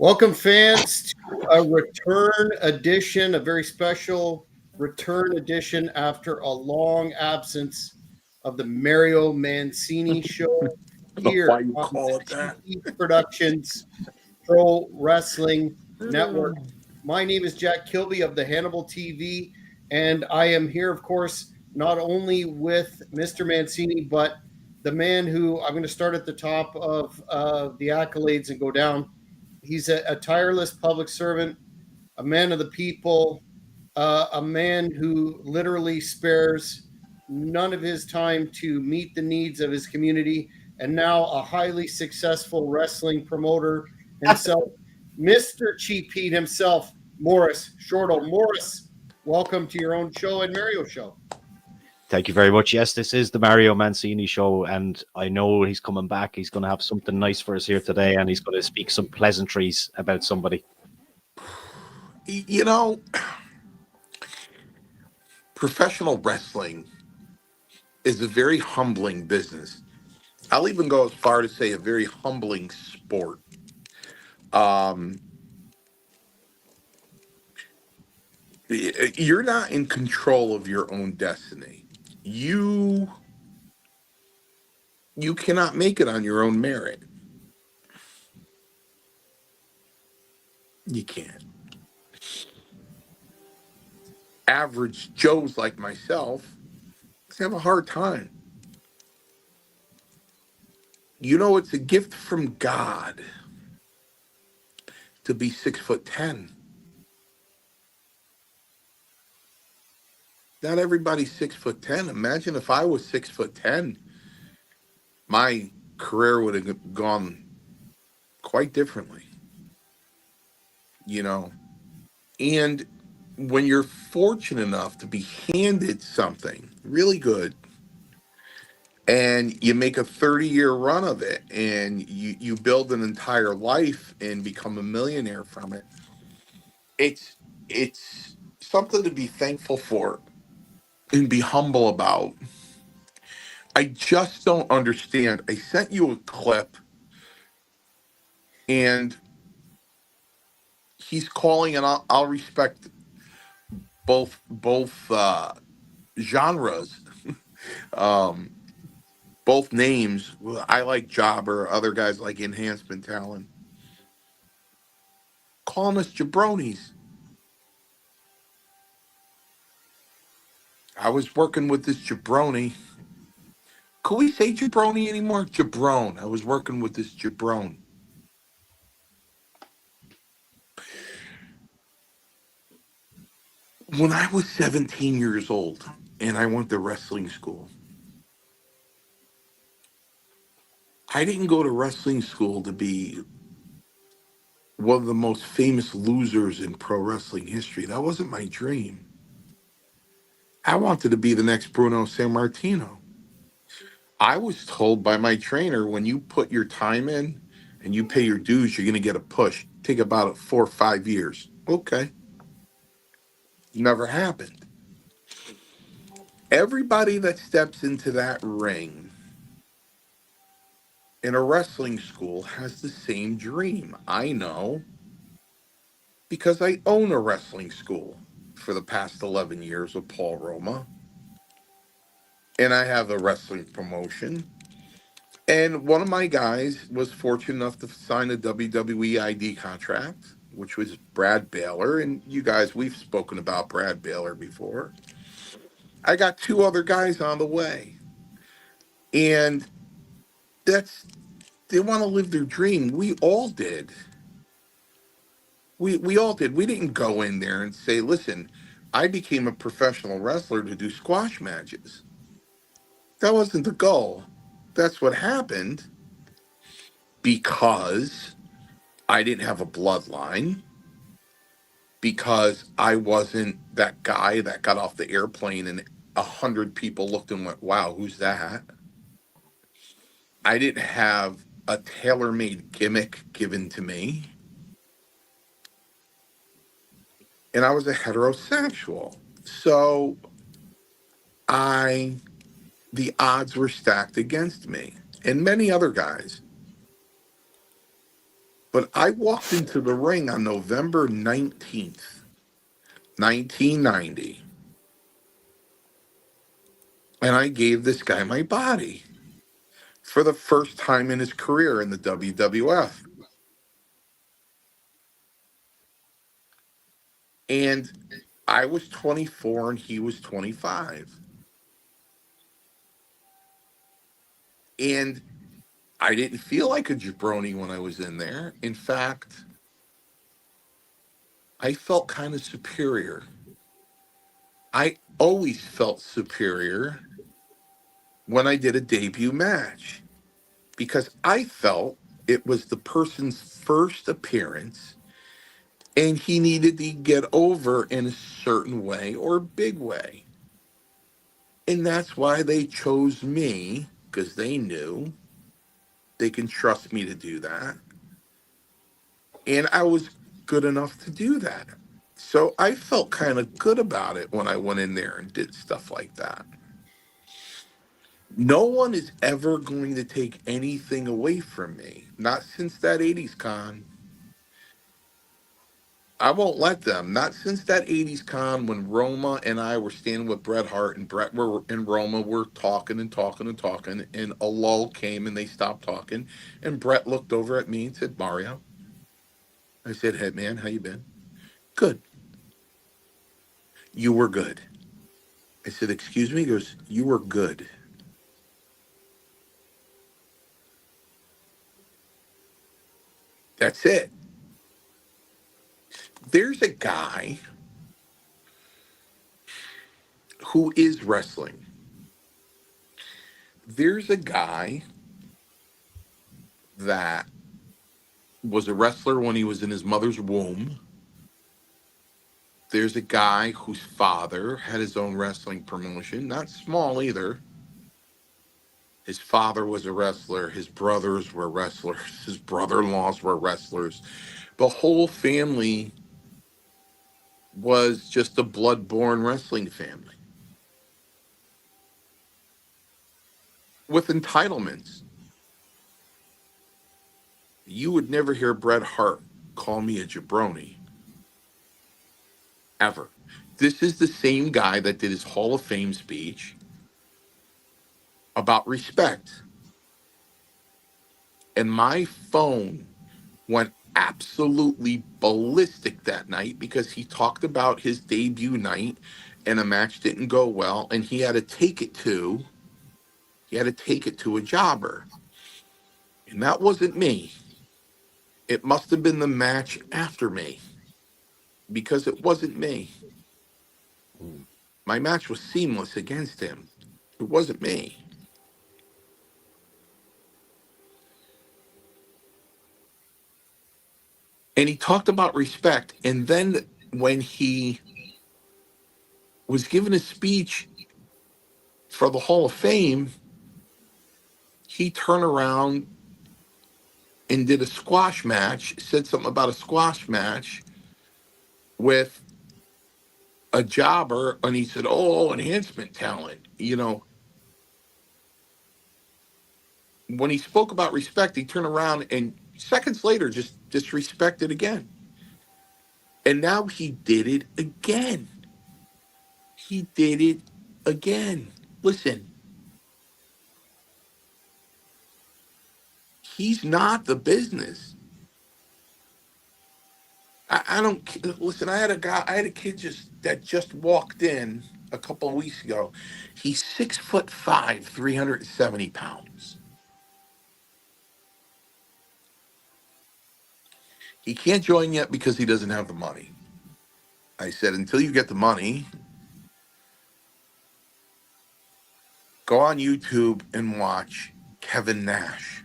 Welcome, fans, to a return edition, a very special return edition after a long absence of the Mario Mancini show Why here you on call the it that? GP Productions Pro Wrestling Network. My name is Jack Kilby of the Hannibal TV, and I am here, of course, not only with Mr. Mancini, but the man who I'm going to start at the top of the accolades and go down. He's a tireless public servant, a man of the people, a man who literally spares none of his time to meet the needs of his community, and now a highly successful wrestling promoter himself, Mr. Cheap Heat himself, Morris Shortle. Morris, welcome to your own show and Mario Show. Thank you very much. Yes, this is the Mario Mancini show, and I know he's coming back. He's going to have something nice for us here today, and he's going to speak some pleasantries about somebody. You know, professional wrestling is a very humbling business. I'll even go as far to say a very humbling sport. Um, you're not in control of your own destiny. You you cannot make it on your own merit. You can't. Average Joes like myself have a hard time. You know, it's a gift from God to be 6'10". Not everybody's 6'10". Imagine if I was 6'10", my career would have gone quite differently, you know. And when you're fortunate enough to be handed something really good and you make a 30-year run of it and you build an entire life and become a millionaire from it, it's something to be thankful for and be humble about. I just don't understand. I sent you a clip and he's calling, and I'll respect both genres, um, both names. I like Jobber, other guys like Enhancement Talent, calling us jabronis. I was working with this jabroni. Could we say jabroni anymore? Jabron. I was working with this jabron. When I was 17 years old and I went to wrestling school, I didn't go to wrestling school to be one of the most famous losers in pro wrestling history. That wasn't my dream. I wanted to be the next Bruno Sammartino. I was told by my trainer, when you put your time in and you pay your dues, you're going to get a push. Take about 4 or 5 years. Okay. Never happened. Everybody that steps into that ring in a wrestling school has the same dream. I know because I own a wrestling school for the past 11 years with Paul Roma, and I have a wrestling promotion. And one of my guys was fortunate enough to sign a WWE ID contract, which was Brad Baylor. And you guys, we've spoken about Brad Baylor before. I got two other guys on the way. And that's, they want to live their dream. We all did. We all did. We didn't go in there and say, listen, I became a professional wrestler to do squash matches. That wasn't the goal. That's what happened because I didn't have a bloodline, because I wasn't that guy that got off the airplane and 100 people looked and went, wow, who's that? I didn't have a tailor-made gimmick given to me. And I was a heterosexual. So I the odds were stacked against me and many other guys. But I walked into the ring on November 19th, 1990, and I gave this guy my body for the first time in his career in the WWF. And I was 24 and he was 25. And I didn't feel like a jabroni when I was in there. In fact, I felt kind of superior. I always felt superior when I did a debut match because I felt it was the person's first appearance and he needed to get over in a certain way or big way. And that's why they chose me, because they knew they can trust me to do that. And I was good enough to do that. So I felt kind of good about it when I went in there and did stuff like that. No one is ever going to take anything away from me. Not since that 80s con. I won't let them. Not since that 80s con when Roma and I were standing with Bret Hart and Bret were and Roma were talking and talking and talking, and a lull came and they stopped talking. And Bret looked over at me and said, Mario. I said, hey man, how you been? Good. You were good. I said, excuse me? He goes, you were good. That's it. There's a guy who is wrestling. There's a guy that was a wrestler when he was in his mother's womb. There's a guy whose father had his own wrestling promotion, not small either. His father was a wrestler. His brothers were wrestlers. His brother-in-laws were wrestlers. The whole family was just a blood-born wrestling family with entitlements. You would never hear Bret Hart call me a jabroni, ever. This is the same guy that did his Hall of Fame speech about respect. And my phone went absolutely ballistic that night because he talked about his debut night and a match didn't go well and he had to take it to a jobber. And that wasn't me. It must have been the match after me because it wasn't me. My match was seamless against him. It wasn't me. And he talked about respect. And then when he was given a speech for the Hall of Fame, he turned around and did a squash match, said something about a squash match with a jobber. And he said, oh, enhancement talent. When he spoke about respect, he turned around and seconds later just disrespected again. And now he did it again. He did it again. Listen, he's not the business. I don't listen. I had a kid just walked in a couple of weeks ago. He's 6'5", 370 pounds. He can't join yet because he doesn't have the money. I said, until you get the money, go on YouTube and watch Kevin Nash.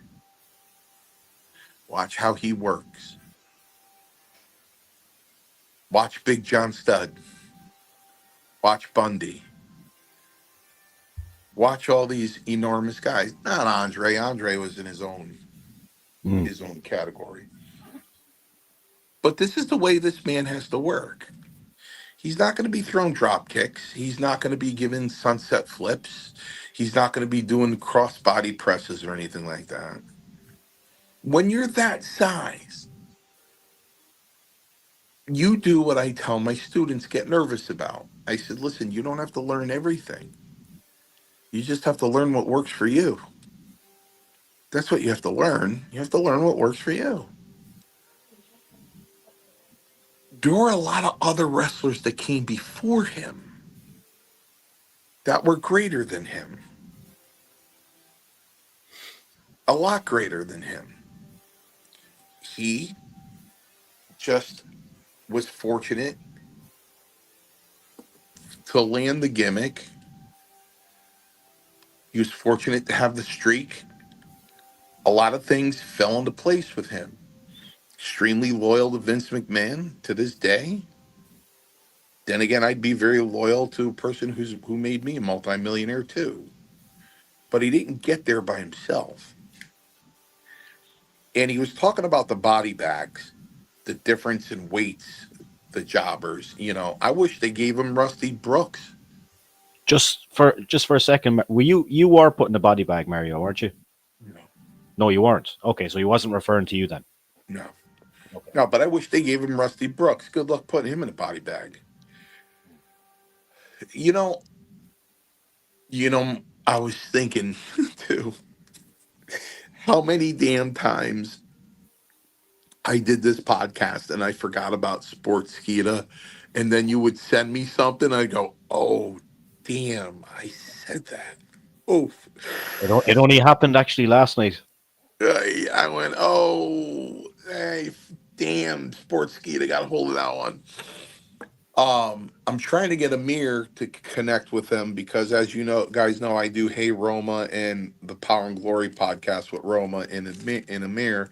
Watch how he works. Watch Big John Studd. Watch Bundy. Watch all these enormous guys. Not Andre. Andre was in his own category. But this is the way this man has to work. He's not going to be throwing drop kicks. He's not going to be giving sunset flips. He's not going to be doing cross body presses or anything like that. When you're that size You do what I tell my students get nervous about. I said, listen, you don't have to learn everything. You just have to learn what works for you. That's what you have to learn. You have to learn what works for you. There were a lot of other wrestlers that came before him that were greater than him, a lot greater than him. He just was fortunate to land the gimmick. He was fortunate to have the streak. A lot of things fell into place with him. Extremely loyal to Vince McMahon to this day. Then again, I'd be very loyal to a person who made me a multimillionaire too. But he didn't get there by himself. And he was talking about the body bags, the difference in weights, the jobbers. I wish they gave him Rusty Brooks. Just for a second, you are putting a body bag, Mario, weren't you? No, No, you weren't. Okay, so he wasn't referring to you then. no, Okay. no. But I wish they gave him Rusty Brooks. Good luck putting him in a body bag. You know, I was thinking too, how many damn times I did this podcast and I forgot about Sportskeeda, and then you would send me something. I go, oh, damn, I said that. Oh, It only happened actually last night. I went, oh, hey, damn, Sportskeeda got a hold of that one. I'm trying to get Amir to connect with them because, as guys know, I do Hey Roma and the Power and Glory podcast with Roma and Amir,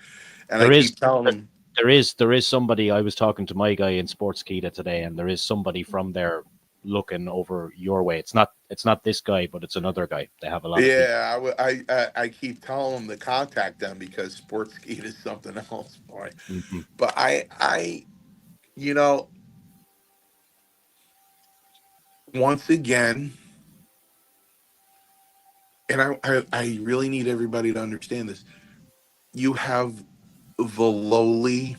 and I There is keep telling them, there is somebody. I was talking to my guy in Sportskeeda today, and there is somebody from there looking over your way. It's not this guy, but it's another guy. They have a lot of people. yeah, I keep telling them to contact them because Sportskeeda is something else, boy. Mhm. But you know, once again, and I really need everybody to understand this. You have the lowly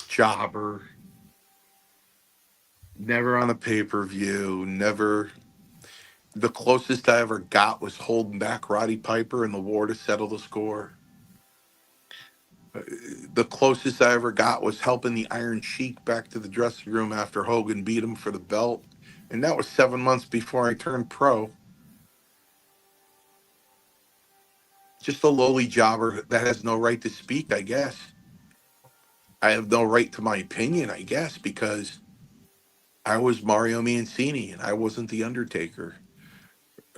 jobber, never on a pay-per-view, never. The closest I ever got was holding back Roddy Piper in the war to settle the score. The closest I ever got was helping the Iron Sheik back to the dressing room after Hogan beat him for the belt. And that was 7 months before I turned pro. Just a lowly jobber that has no right to speak, I guess. I have no right to my opinion, I guess, because I was Mario Mancini and I wasn't The Undertaker.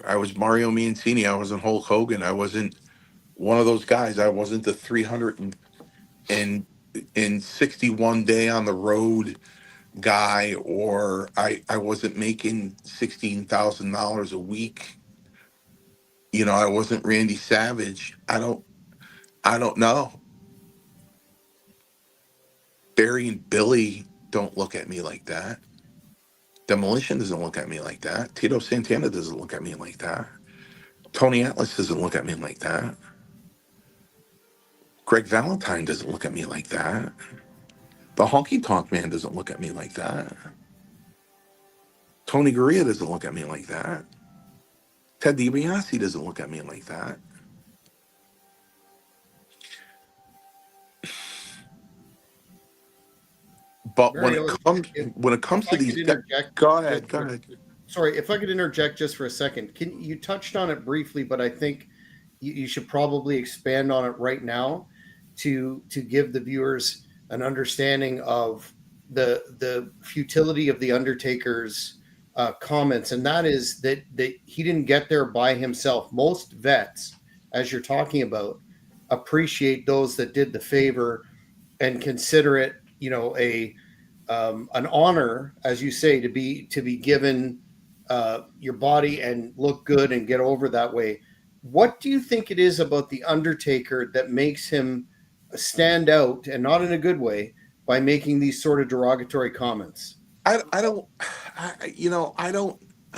I was Mario Mancini. I wasn't Hulk Hogan. I wasn't one of those guys. I wasn't the 300 and 61 day on the road guy, or I wasn't making $16,000 a week. I wasn't Randy Savage. I don't know. Barry and Billy don't look at me like that. Demolition doesn't look at me like that. Tito Santana doesn't look at me like that. Tony Atlas doesn't look at me like that. Greg Valentine doesn't look at me like that. The Honky Tonk Man doesn't look at me like that. Tony Gurria doesn't look at me like that. Ted DiBiase doesn't look at me like that. But when it Mario, comes if, when it if comes to I could these guys, interject, go just ahead, go for, ahead. sorry, if I could interject just for a second, can you touched on it briefly, but I think you should probably expand on it right now to give the viewers an understanding of the futility of the Undertaker's comments, and that is that he didn't get there by himself. Most vets, as you're talking about, appreciate those that did the favor and consider it, a an honor, as you say, to be given your body and look good and get over that way. What do you think it is about the Undertaker that makes him stand out, and not in a good way, by making these sort of derogatory comments? I don't I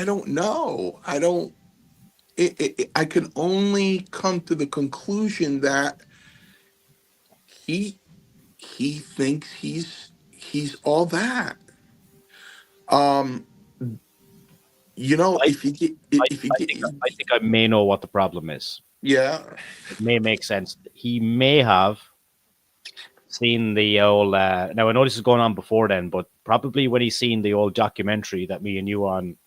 don't know. I don't I can only come to the conclusion that he he thinks he's all that. Um, I, if you get, I think I may know what the problem is. yeah, It may make sense. He may have seen the old. Now I know this is going on before then, but probably when he's seen the old documentary that me and you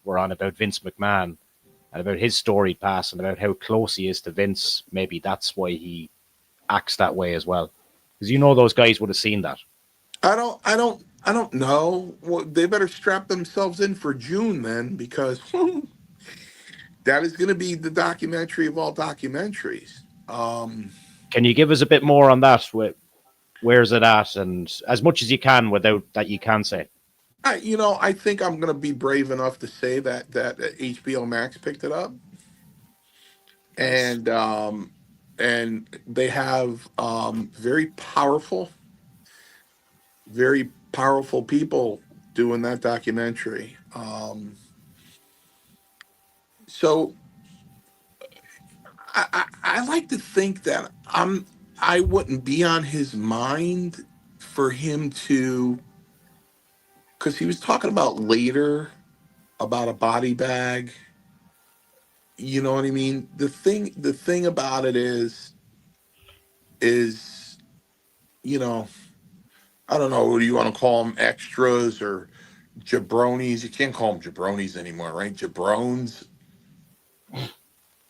were on about Vince McMahon and about his storied past and about how close he is to Vince. Maybe that's why he acts that way as well, because those guys would have seen that. I don't know. Well, they better strap themselves in for June then, because that is going to be the documentary of all documentaries. Can you give us a bit more on that? Where's it at, and as much as you can without that you can say. I think I'm going to be brave enough to say that HBO Max picked it up, Nice. and they have very powerful people doing that documentary. So I like to think that I wouldn't be on his mind for him to, because he was talking about later about a body bag. You know what I mean? The thing about it is you know I don't know, what do you want to call them, extras or jabronis? You can't call them jabronis anymore, right? Jabrones.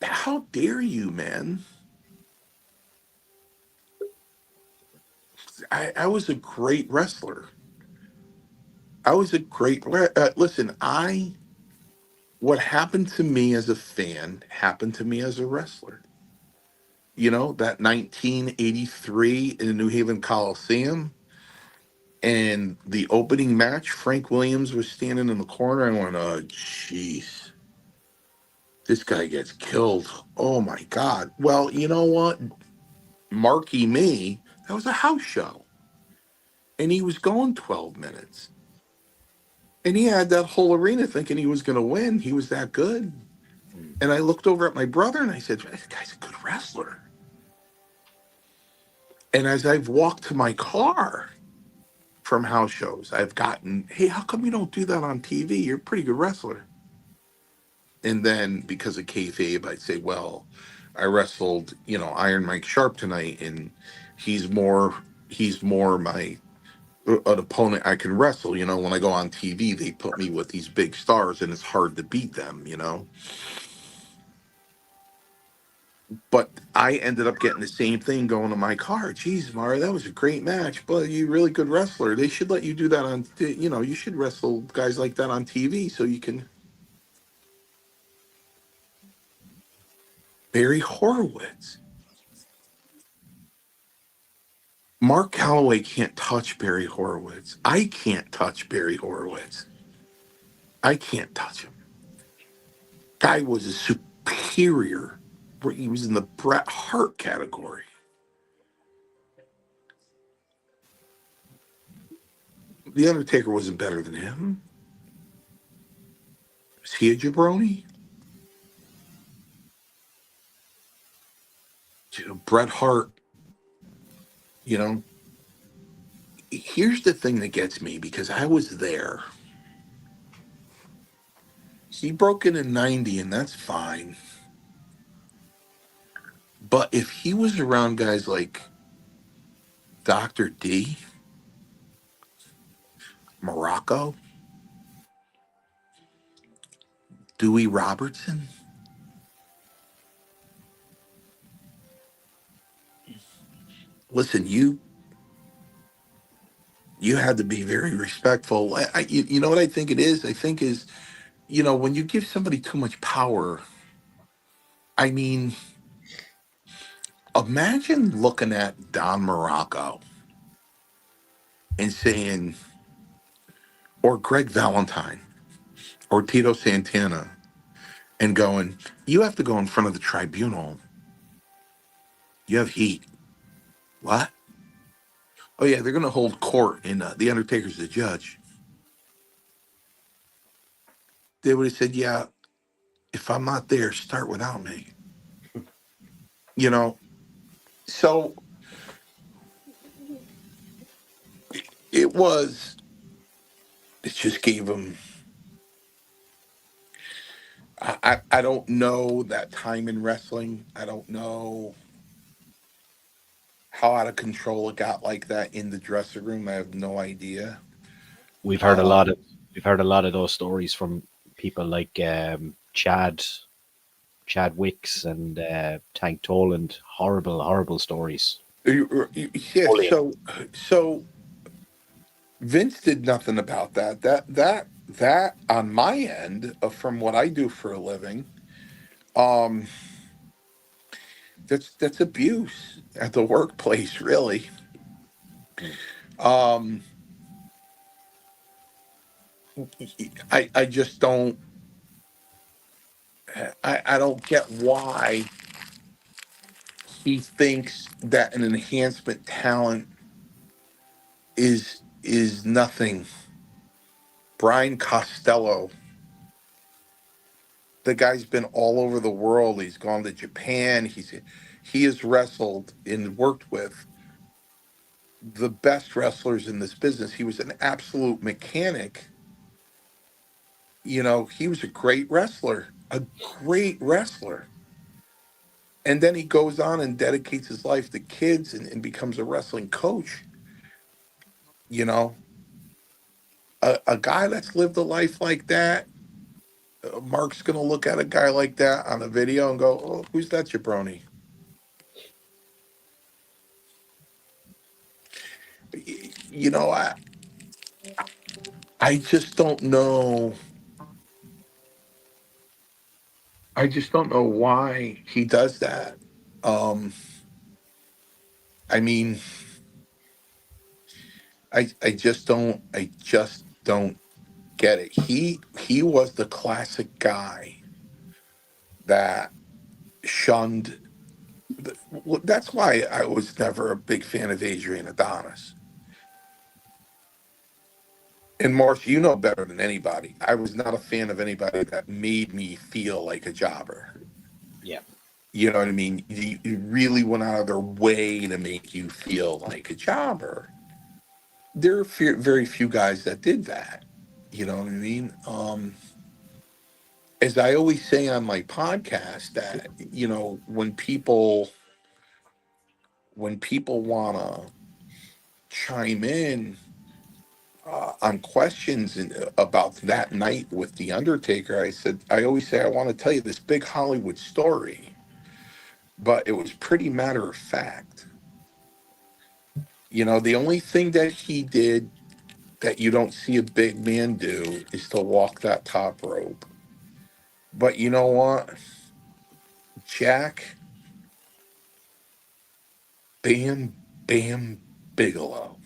How dare you, man? I was a great wrestler. I was a great listen. I What happened to me as a fan happened to me as a wrestler. That 1983 in the New Haven Coliseum, and the opening match, Frank Williams was standing in the corner. I went, oh, jeez, this guy gets killed. Oh my God. Well, you know what? Marky me, that was a house show. And he was going 12 minutes. And he had that whole arena thinking he was going to win. He was that good. And I looked over at my brother and I said, this guy's a good wrestler. And as I've walked to my car from house shows, I've gotten, hey, how come you don't do that on TV? You're a pretty good wrestler. And then because of kayfabe, I'd say, well, I wrestled, Iron Mike Sharp tonight, and he's more my an opponent I can wrestle. When I go on TV, they put me with these big stars, and it's hard to beat them. But I ended up getting the same thing going to my car. Geez, Mara, that was a great match, but you're a really good wrestler. They should let you do that you should wrestle guys like that on TV so you can. Barry Horowitz. Mark Calloway can't touch Barry Horowitz. I can't touch Barry Horowitz. I can't touch him. Guy was a superior. He was in the Bret Hart category. The Undertaker wasn't better than him. Is he a jabroni? Bret Hart, you know. Here's the thing that gets me, because I was there. He broke in '90, and that's fine. But if he was around guys like Dr. D, Morocco, Dewey Robertson, listen, you had to be very respectful. You know what I think it is? I think is, when you give somebody too much power, I mean, imagine looking at Don Morocco and saying, or Greg Valentine, or Tito Santana, and going, you have to go in front of the tribunal. You have heat. What? Oh, yeah, they're going to hold court, and The Undertaker's the judge. They would have said, yeah, if I'm not there, start without me. You know, so it was, it just gave him, I don't know that time in wrestling. I don't know how out of control it got like that in the dressing room. I have no idea. We've heard a lot Um, of we've heard a lot of those stories from people like Chad Wicks and Tank Toland. Horrible, horrible stories. yeah, Bullying. so Vince did nothing about that. That on my end, from what I do for a living, um, that's abuse at the workplace, really. Mm. Um, I just don't, I don't get why he thinks that an enhancement talent is nothing. Brian Costello, the guy's been all over the world. He's gone to Japan. He has wrestled and worked with the best wrestlers in this business. He was an absolute mechanic. You know, he was a great wrestler, a great wrestler. And then he goes on and dedicates his life to kids and becomes a wrestling coach. You know, a guy that's lived a life like that, Mark's going to look at a guy like that on a video and go, "Oh, who's that jabroni?" You know, I just don't know. I just don't know why he does that. Um, I mean, I just don't get it. He was the classic guy that shunned. Well, that's why I was never a big fan of Adrian Adonis. And Marcia, you know better than anybody. I was not a fan of anybody that made me feel like a jobber. Yeah. You know what I mean? You really went out of their way to make you feel like a jobber. There are very few guys that did that. You know what I mean? As I always say on my podcast, that when people want to chime in on questions about that night with the Undertaker, I always say I want to tell you this big Hollywood story, but it was pretty matter of fact. You know, the only thing that he did that you don't see a big man do is to walk that top rope. But you know what? Jack Bam Bam Bigelow.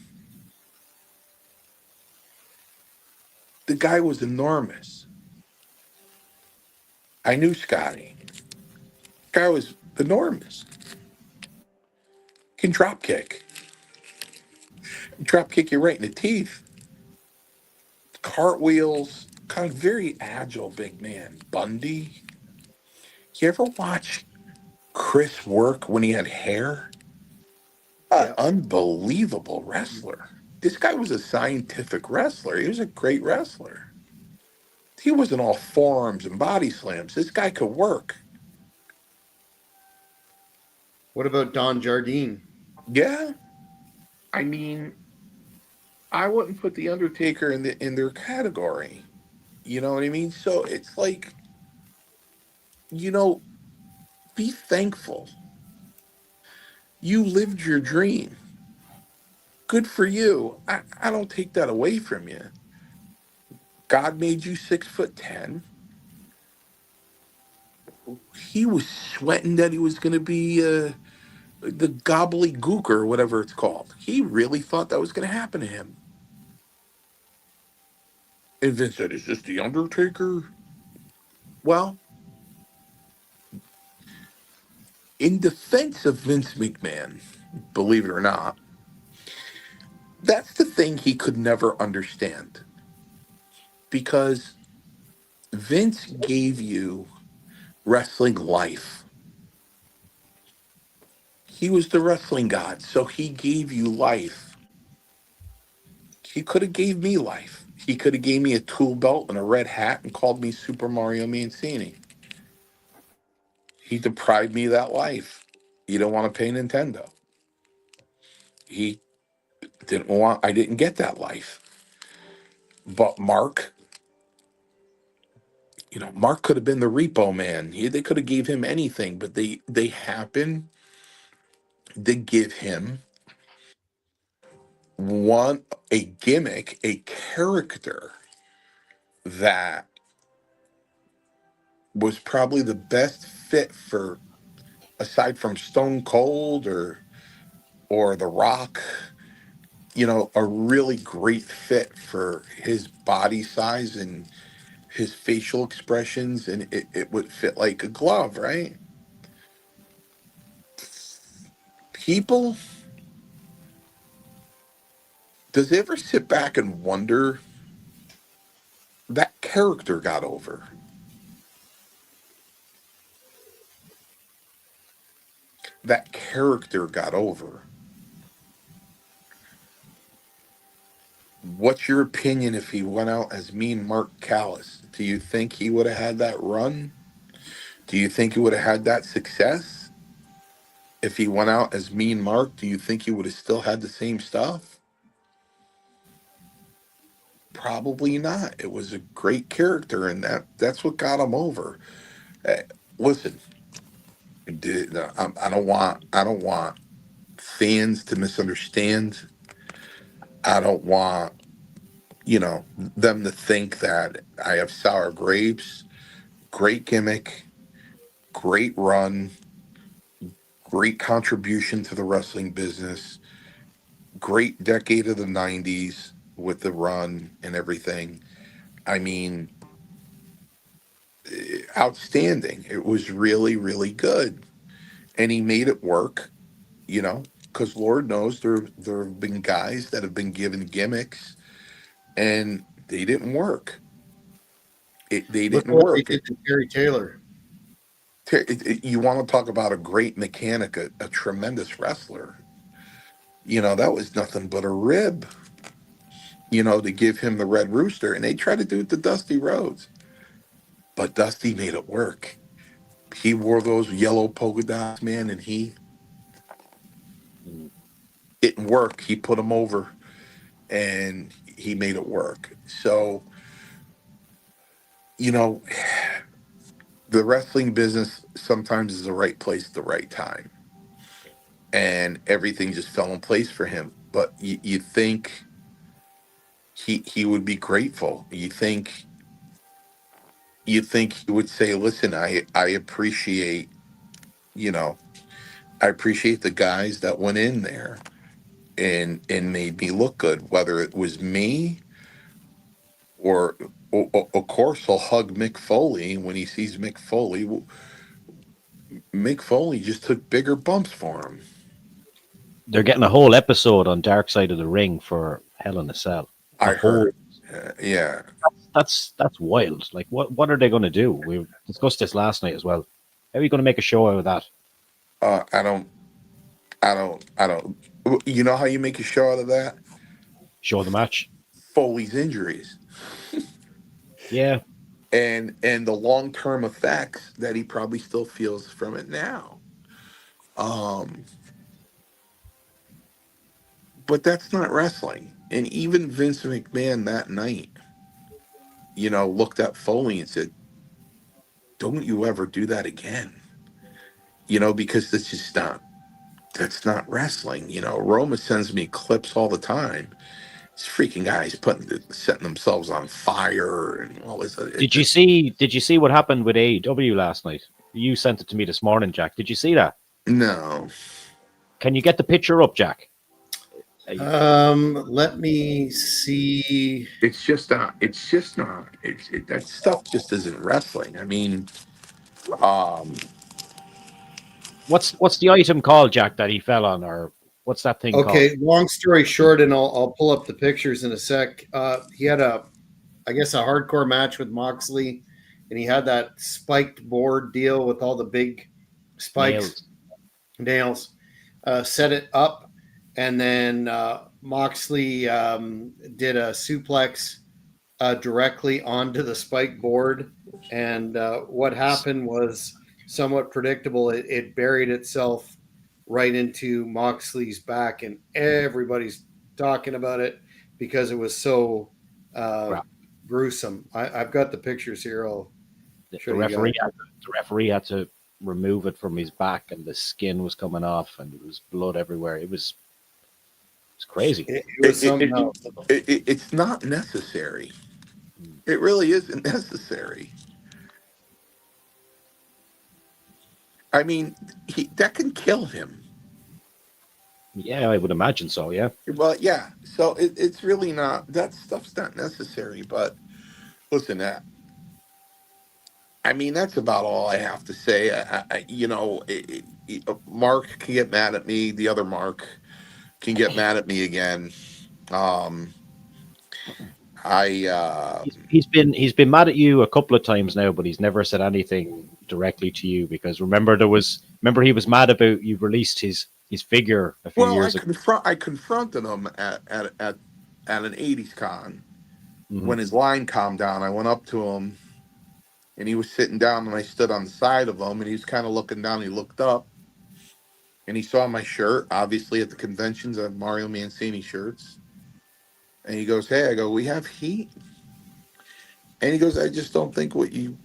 The guy was enormous. I knew Scotty. Guy was enormous. Can drop kick you right in the teeth. Cartwheels, kind of very agile big man. Bundy. You ever watch Chris work when he had hair? An Yeah. unbelievable wrestler. This guy was a scientific wrestler. He was a great wrestler. He wasn't all forearms and body slams. This guy could work. What about Don Jardine? Yeah, I mean, I wouldn't put the Undertaker in their category. You know what I mean? So it's like, you know, be thankful. You lived your dream. Good for you. I don't take that away from you. God made you 6'10". He was sweating that he was going to be the gobbledygook or whatever it's called. He really thought that was going to happen to him. And Vince said, "Is this the Undertaker?" Well, in defense of Vince McMahon, believe it or not, that's the thing he could never understand because Vince gave you wrestling life. He was the wrestling god, so he gave you life. He could have gave me life. He could have gave me a tool belt and a red hat and called me Super Mario Mancini. He deprived me of that life. You don't want to pay Nintendo. He didn't want. I didn't get that life. But Mark, Mark could have been the repo man. They could have gave him anything, but they happen to give him one a gimmick, a character that was probably the best fit for, aside from Stone Cold or The Rock, a really great fit for his body size and his facial expressions, and it would fit like a glove, right? People, does it ever sit back and wonder that character got over? That character got over. What's your opinion if he went out as Mean Mark Callis? Do you think he would have had that run? Do you think he would have had that success? If he went out as Mean Mark, do you think he would have still had the same stuff? Probably not. It was a great character, and that's what got him over. Eh, Listen, I don't want fans to misunderstand. I don't want them to think that I have sour grapes. Great gimmick, great run, great contribution to the wrestling business, great decade of the 90s with the run and everything. I mean, outstanding. It was really, really good. And he made it work, because Lord knows there have been guys that have been given gimmicks and they didn't work. They Look didn't at what they work. did to Terry Taylor. You want to talk about a great mechanic, a tremendous wrestler. That was nothing but a rib, to give him the Red Rooster. And they tried to do it to Dusty Rhodes. But Dusty made it work. He wore those yellow polka dots, man, and he didn't work. He put him over and he made it work. So, you know, the wrestling business sometimes is the right place at the right time. And everything just fell in place for him. But you think he would be grateful. You think he would say, listen, I appreciate, you know, I appreciate the guys that went in there and made me look good, whether it was me or of course he'll hug Mick Foley when he sees Mick Foley. Mick Foley just took bigger bumps for him. They're getting a whole episode on Dark Side of the Ring for Hell in a Cell. A I whole heard. Yeah. that's wild. Like what are they going to do? We discussed this last night as well. How are you going to make a show out of that? I don't. You know how you make a show out of that? Show the match? Foley's injuries Yeah. and the long term effects that he probably still feels from it now. Um, but that's not wrestling. And even Vince McMahon that night, looked at Foley and said, "Don't you ever do that again." Because that's not wrestling. Roma sends me clips all the time. These freaking guys setting themselves on fire and all this. Did you see what happened with AEW last night? You sent it to me this morning, Jack. Did you see that? No, Can you get the picture up, Jack? Let me see. it's just not. It's just not. That stuff just isn't wrestling. I mean, um, What's the item called, Jack, that he fell on, or what's that thing called? Okay, long story short, and I'll pull up the pictures in a sec. He had I guess, a hardcore match with Moxley, and he had that spiked board deal with all the big spikes, nails. Set it up, and then Moxley did a suplex directly onto the spike board, and what happened was somewhat predictable. It buried itself right into Moxley's back, and everybody's talking about it because it was so uh, Crap. gruesome. I've got the pictures here. I'll show The you guys. referee had to remove it from his back, and the skin was coming off, and there was blood everywhere. It's crazy. It was It, it, something it, else. it's not necessary. It really isn't necessary. I mean, that can kill him. Yeah, I would imagine so. Yeah, Well, yeah. So it's really not, that stuff's not necessary. But listen, I mean, that's about all I have to say. Mark can get mad at me. The other Mark can get mad at me again. Um, I he's been mad at you a couple of times now, but he's never said anything directly to you because remember he was mad about you released his figure a few well, years ago. I confronted him at an '80s con Hmm. when his line calmed down. I went up to him and he was sitting down, and I stood on the side of him, and he was kind of looking down. He looked up and he saw my shirt. Obviously, at the conventions, I have Mario Mancini shirts. And he goes, "Hey," I go, "We have heat." And he goes, "I just don't think what you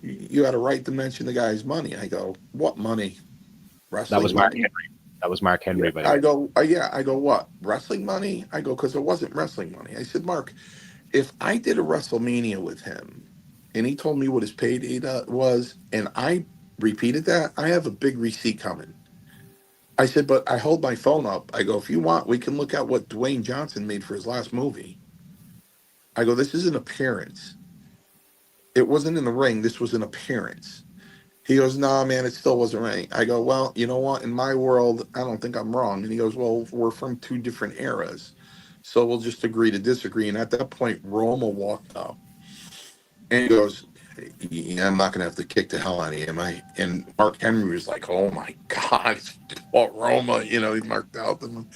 had a right to mention the guy's money." I go, "What money? That Wrestling was Mark money?" Henry. That was Mark Yeah. Henry, by the I way. go, "Yeah." I go, "What? Wrestling money?" I go, "Because it wasn't wrestling money." I said, "Mark, if I did a WrestleMania with him and he told me what his payday was, and I repeated that, I have a big receipt coming." I said, "But I hold my phone up. I go, if you want, we can look at what Dwayne Johnson made for his last movie." I go, "This is an appearance. It wasn't in the ring. This was an appearance." He goes, "Nah, man, it still wasn't right." I go, "Well, you know what? In my world, I don't think I'm wrong." And he goes, "Well, we're from two different eras, so we'll just agree to disagree." And at that point, Roma walked up and he goes, "Yeah, I'm not going to have to kick the hell out of you, am I?" And Mark Henry was like, "Oh my God, it's Paul Roma." He marked out them.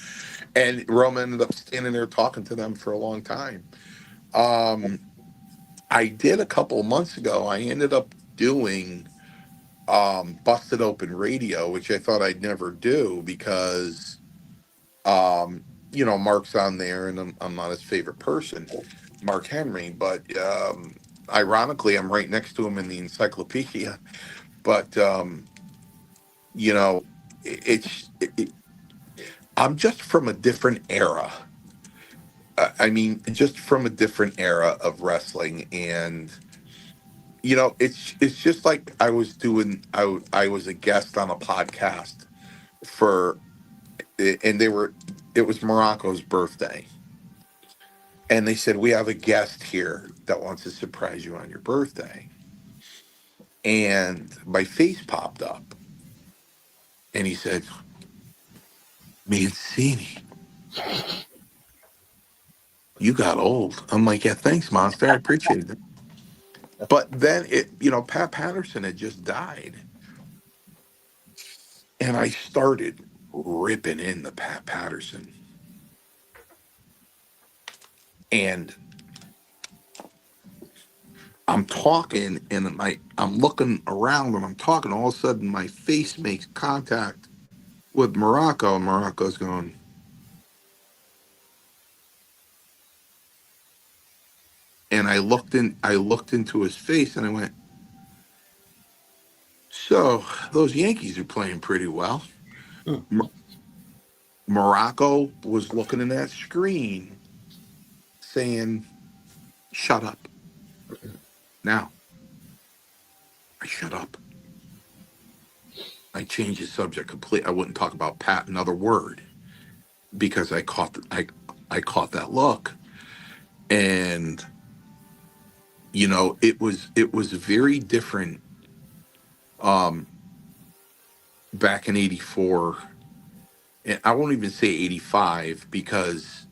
And Roma ended up standing there talking to them for a long time. Um, I did a couple of months ago, I ended up doing Busted Open Radio, which I thought I'd never do because Mark's on there and I'm not his favorite person, Mark Henry, but ironically I'm right next to him in the encyclopedia. But you know it's I'm just from a different era. I mean, just from a different era of wrestling. And it's just like I was a guest on a podcast for, and it was Morocco's birthday, and they said, "We have a guest here that wants to surprise you on your birthday." And my face popped up, and he said, "Mancini, you got old." I'm like, "Yeah, thanks, monster. I appreciate it." But then Pat Patterson had just died, and I started ripping in the Pat Patterson, and I'm talking, and I'm looking around, and I'm talking. All of a sudden, my face makes contact with Morocco, and Morocco's going, and I looked into his face, and I went, "So those Yankees are playing pretty well." Mor- Morocco was looking in that screen, saying, "Shut up." Now I shut up. I changed the subject completely. I wouldn't talk about Pat another word because I caught that look, and it was very different um back in '84, and I won't even say '85 because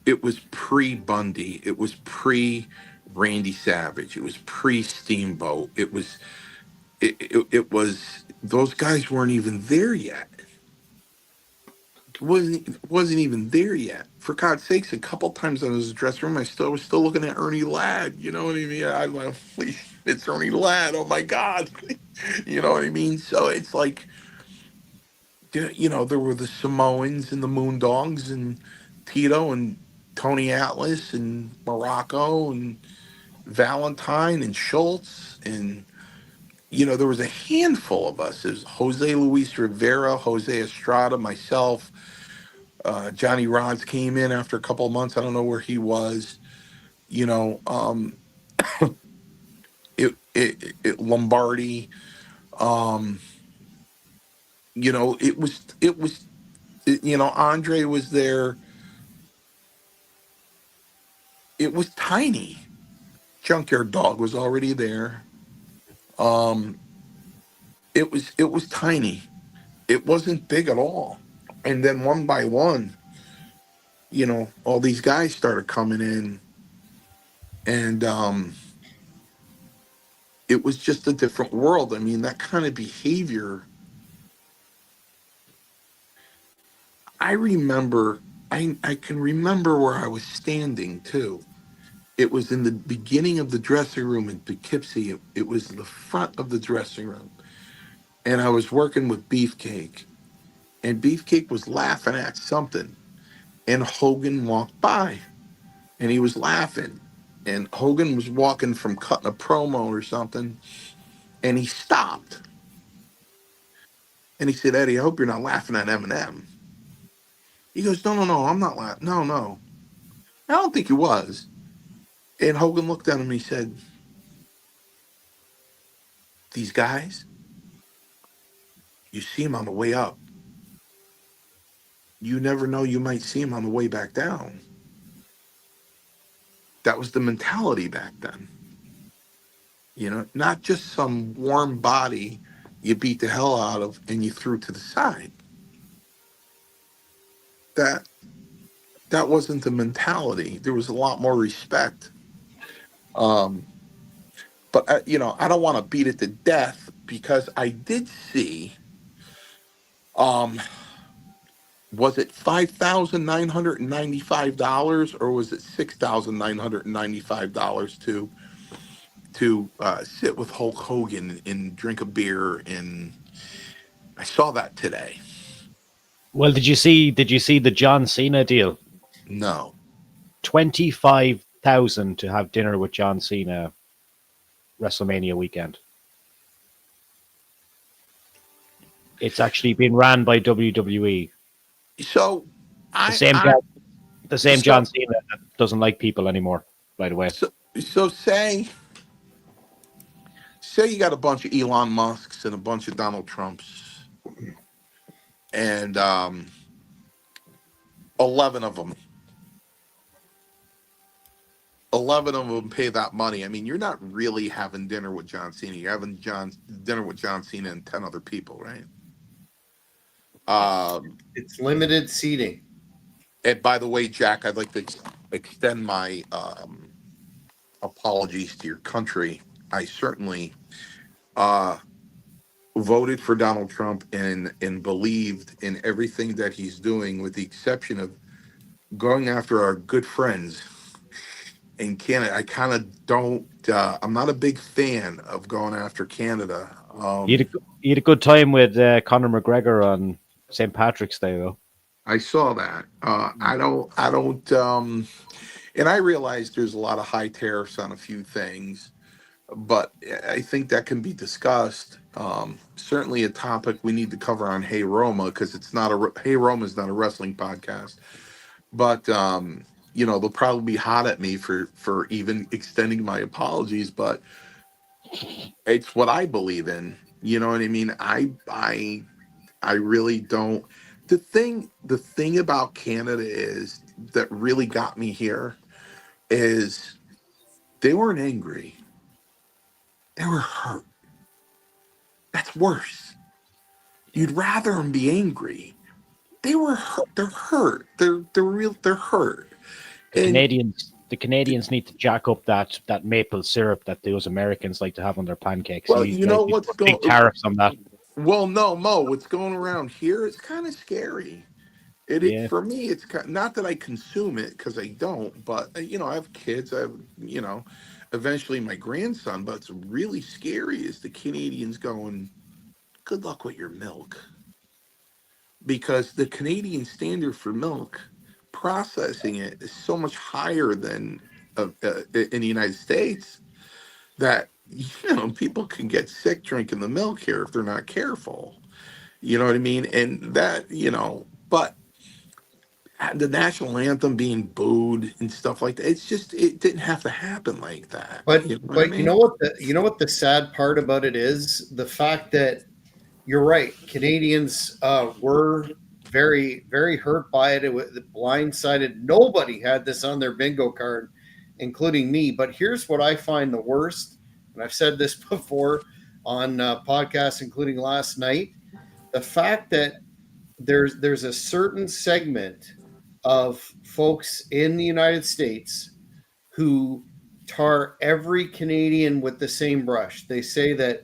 it was pre Bundy, it was pre Randy Savage, it was pre Steamboat, it was those guys weren't even there yet. wasn't even there yet. For God's sakes, a couple times I was in the dressing room, I was still looking at Ernie Ladd. You know what I mean? I'm like, it's Ernie Ladd. Oh my God. You know what I mean? So it's like, there were the Samoans and the Moondogs and Tito and Tony Atlas and Morocco and Valentine and Schultz and there was a handful of us. There's Jose Luis Rivera, Jose Estrada, myself. Johnny Rods came in after a couple of months. I don't know where he was. You know, it Lombardi. Um, Andre was there. It was tiny. Junkyard Dog was already there. Um, it was tiny. It wasn't big at all. And then one by one, all these guys started coming in, and it was just a different world. I mean, that kind of behavior. I remember. I can remember where I was standing too. It was in the beginning of the dressing room in Poughkeepsie. It was the front of the dressing room, and I was working with Beefcake, and Beefcake was laughing at something, and Hogan walked by, and he was laughing, and Hogan was walking from cutting a promo or something, and he stopped, and he said, "Eddie, I hope you're not laughing at Eminem." He goes, "No, no, no, I'm not laughing. No, no, I don't think he was." And Hogan looked at him and he said, "These guys, you see them on the way up. You never know, you might see them on the way back down." That was the mentality back then. Not just some warm body you beat the hell out of and you threw to the side. That that wasn't the mentality. There was a lot more respect. Um, but I don't want to beat it to death because I did see. Um, was it $5,995 or was it $6,995 to sit with Hulk Hogan and drink a beer? And I saw that today. Well, did you see the John Cena deal? No. 25,000 to have dinner with John Cena WrestleMania weekend. It's actually been ran by WWE. So The I same I guy, the same so John Cena that doesn't like people anymore, by the way. so say you got a bunch of Elon Musks and a bunch of Donald Trumps, and 11 of them 11 of them pay that money. I mean, you're not really having dinner with John Cena. You're having dinner with John Cena and 10 other people, right? It's limited seating. And by the way, Jack, I'd like to extend my apologies to your country. I certainly uh, voted for Donald Trump and believed in everything that he's doing, with the exception of going after our good friends in Canada. I kind of don't. I'm not a big fan of going after Canada. You had a good time with Conor McGregor on St. Patrick's Day, though. I saw that. I don't. I don't. And I realize there's a lot of high tariffs on a few things, but I think that can be discussed. Certainly, a topic we need to cover on Hey Roma, because it's not a Hey Roma is not a wrestling podcast. But they'll probably be hot at me for even extending my apologies. But it's what I believe in. You know what I mean? I really don't. The thing about Canada is that really got me here is they weren't angry. They were hurt. That's worse. You'd rather them be angry. They were hurt. They're hurt. They're hurt. The And Canadians, the Canadians need to jack up that maple syrup that those Americans like to have on their pancakes. well, You guys need to what's put big going. tariffs on that. Well, no, Mo. What's going around here is kind of scary. It Yeah. for me, it's not that I consume it because I don't, but I have kids. I have eventually my grandson. But it's really scary is the Canadians going, "Good luck with your milk," because the Canadian standard for milk processing it is so much higher than in the United States that people can get sick drinking the milk here if they're not careful. You know what I mean? And that but the national anthem being booed and stuff like that. It's just it didn't have to happen like that. But You know what I but mean? you know what the sad part about it is the fact that you're right. Canadians were very hurt by it. It was blindsided. Nobody had this on their bingo card, including me. But here's what I find the worst, and I've said this before on podcasts, including last night. The fact that there's a certain segment of folks in the United States who tar every Canadian with the same brush. They say that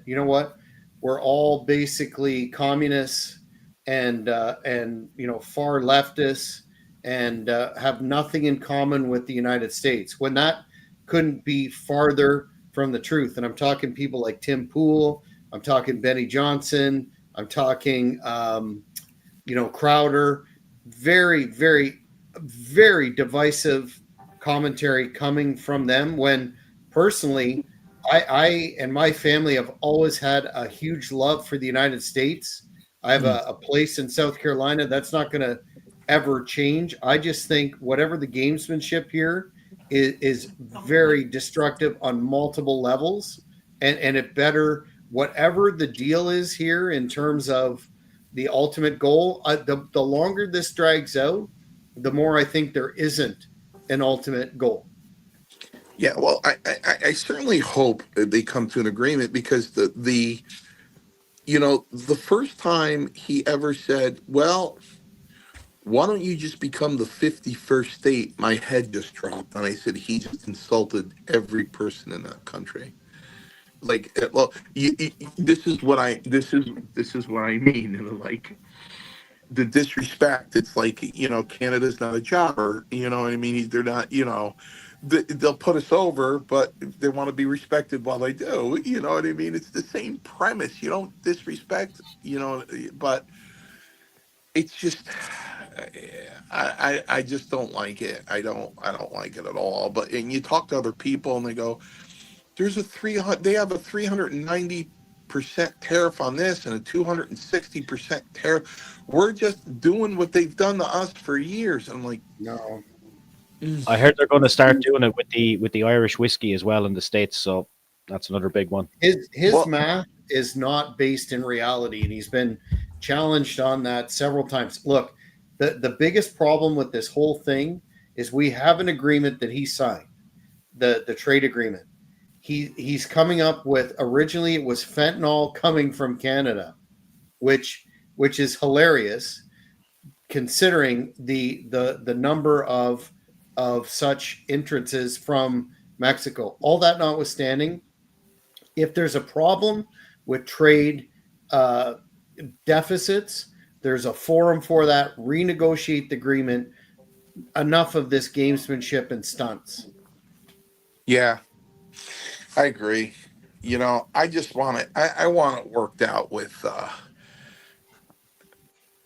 we're all basically communists and far leftists and have nothing in common with the United States. When that couldn't be farther from the truth. And I'm talking people like Tim Pool. I'm talking Benny Johnson. I'm talking Crowder. Very divisive commentary coming from them when personally I and my family have always had a huge love for the United States. I have a place in South Carolina that's not going to ever change. I just think whatever the gamesmanship here is very destructive on multiple levels, and it better whatever the deal is here in terms of the ultimate goal. The longer this drags out, the more I think there isn't an ultimate goal. Yeah. Well, I certainly hope that they come to an agreement because the first time he ever said, "Well, why don't you just become the 51st state?" My head just dropped, and I said, "He just insulted every person in that country." Like, well, this is what this is what I mean. And like the disrespect. It's like Canada's not a jobber. You know what I mean? They're not. They'll put us over, but they want to be respected while they do. You know what I mean? It's the same premise. You don't disrespect. But it's just. I just don't like it. I don't like it at all. But and you talk to other people and they go, there's a 300. They have a 390% tariff on this and a 260% tariff. We're just doing what they've done to us for years. I'm like, No, mm. I heard they're going to start doing it with the Irish whiskey as well in the States. So that's another big one. his Well, math is not based in reality, and he's been challenged on that several times. Look, the biggest problem with this whole thing is we have an agreement that he signed, the trade agreement. He's coming up with originally it was fentanyl coming from Canada, which is hilarious considering the number of such entrances from Mexico. All that notwithstanding, if there's a problem with trade uh, deficits, there's a forum for that. Renegotiate the agreement. Enough of this gamesmanship and stunts. yeah, I agree. I just want it. I want it worked out with.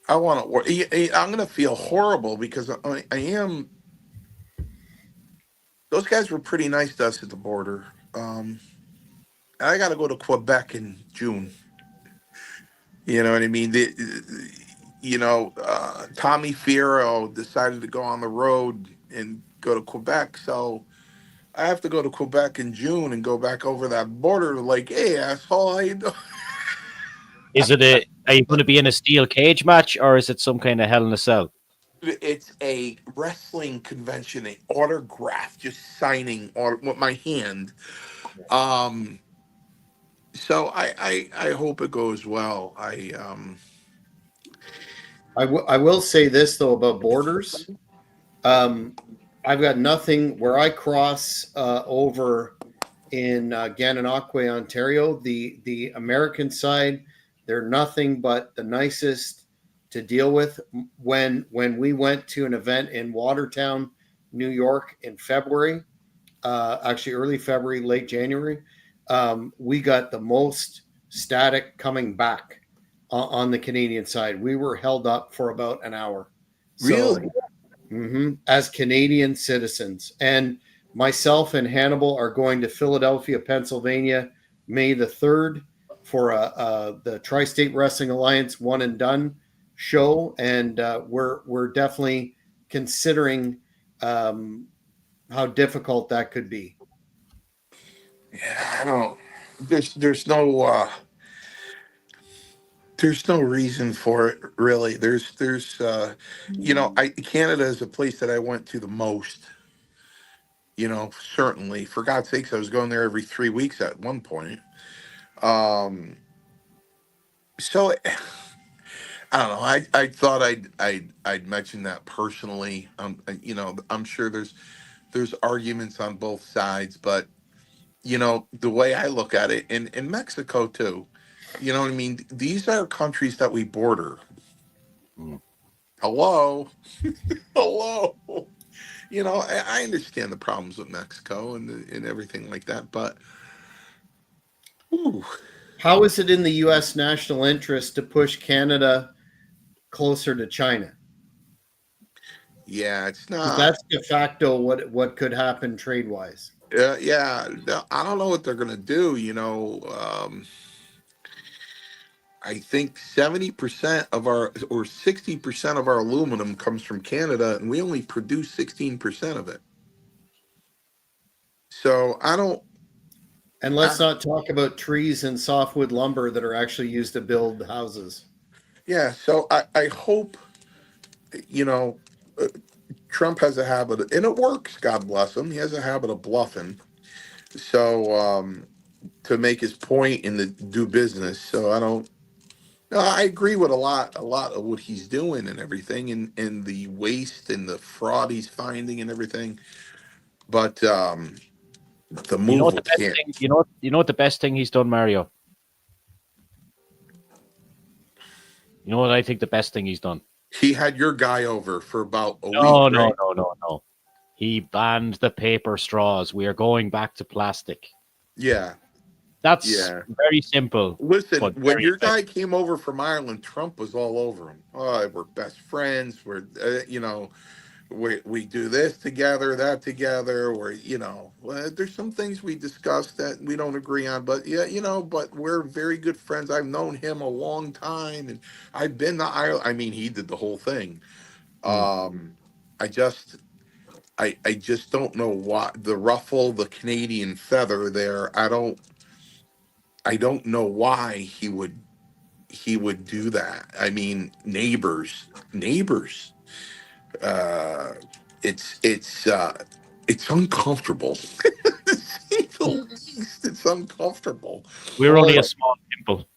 I want it work. I'm gonna feel horrible because I am. Those guys were pretty nice to us at the border. I got to go to Quebec in June. You know what I mean? Tommy Fierro decided to go on the road and go to Quebec. So I have to go to Quebec in June and go back over that border. Like, hey, asshole, how you doing? Is it a? Are you going to be in a steel cage match, or is it some kind of Hell in a Cell? It's a wrestling convention, an autograph, just signing or with my hand. Um, so I hope it goes well. I will say this though about borders. Um, I've got nothing where I cross over in Gananoque, Ontario. The American side, they're nothing but the nicest to deal with. When we went to an event in Watertown, New York in February, actually early February, late January, we got the most static coming back on the Canadian side. We were held up for about an hour. So, Really? as Canadian citizens, and myself and Hannibal are going to Philadelphia, Pennsylvania, May the 3rd for the Tri-State Wrestling Alliance One and Done show, and we're definitely considering how difficult that could be. Yeah, I don't. There's no reason for it really. I Canada is a place that I went to the most. Certainly, for God's sakes, I was going there every 3 weeks at one point. Um, so I don't know. I thought I'd mention that personally. I'm sure there's arguments on both sides, but the way I look at it, and in Mexico too, you know what I mean? These are countries that we border. Mm. Hello, hello. I understand the problems with Mexico and everything like that, but ooh, How is it in the U.S. national interest to push Canada closer to China? yeah, it's Because not. that's de facto what could happen trade wise. Yeah, no, I don't know what they're gonna do. I think 70% of our or 60% of our aluminum comes from Canada, and we only produce 16% of it. So I don't. And I, let's not talk about trees and softwood lumber that are actually used to build houses. yeah, so I hope you know uh, Trump has a habit, and it works. God bless him. He has a habit of bluffing. So to make his point in the do business. So I don't. No, I agree with a lot of what he's doing and everything, and the waste and the fraud he's finding and everything. But the You know move what will the best can't. thing? You know what the best thing he's done, Mario. You know what I think the best thing he's done. He had your guy over for about a week, No, no, right? no, no, no. He banned the paper straws. We are going back to plastic. Yeah, That's yeah. very simple, Listen, but when very your effective. guy came over from Ireland, Trump was all over him. Oh, we're best friends. We do this together, that together. There's some things we discussed that we don't agree on, but yeah, but we're very good friends. I've known him a long time, and I've been to Ireland. I mean, he did the whole thing. Mm. I just, I just don't know why the ruffle, the Canadian feather there. I don't know why he would do that. I mean, neighbors. Uh, it's uncomfortable. To say the least, it's uncomfortable. We're only a Well, small pimple.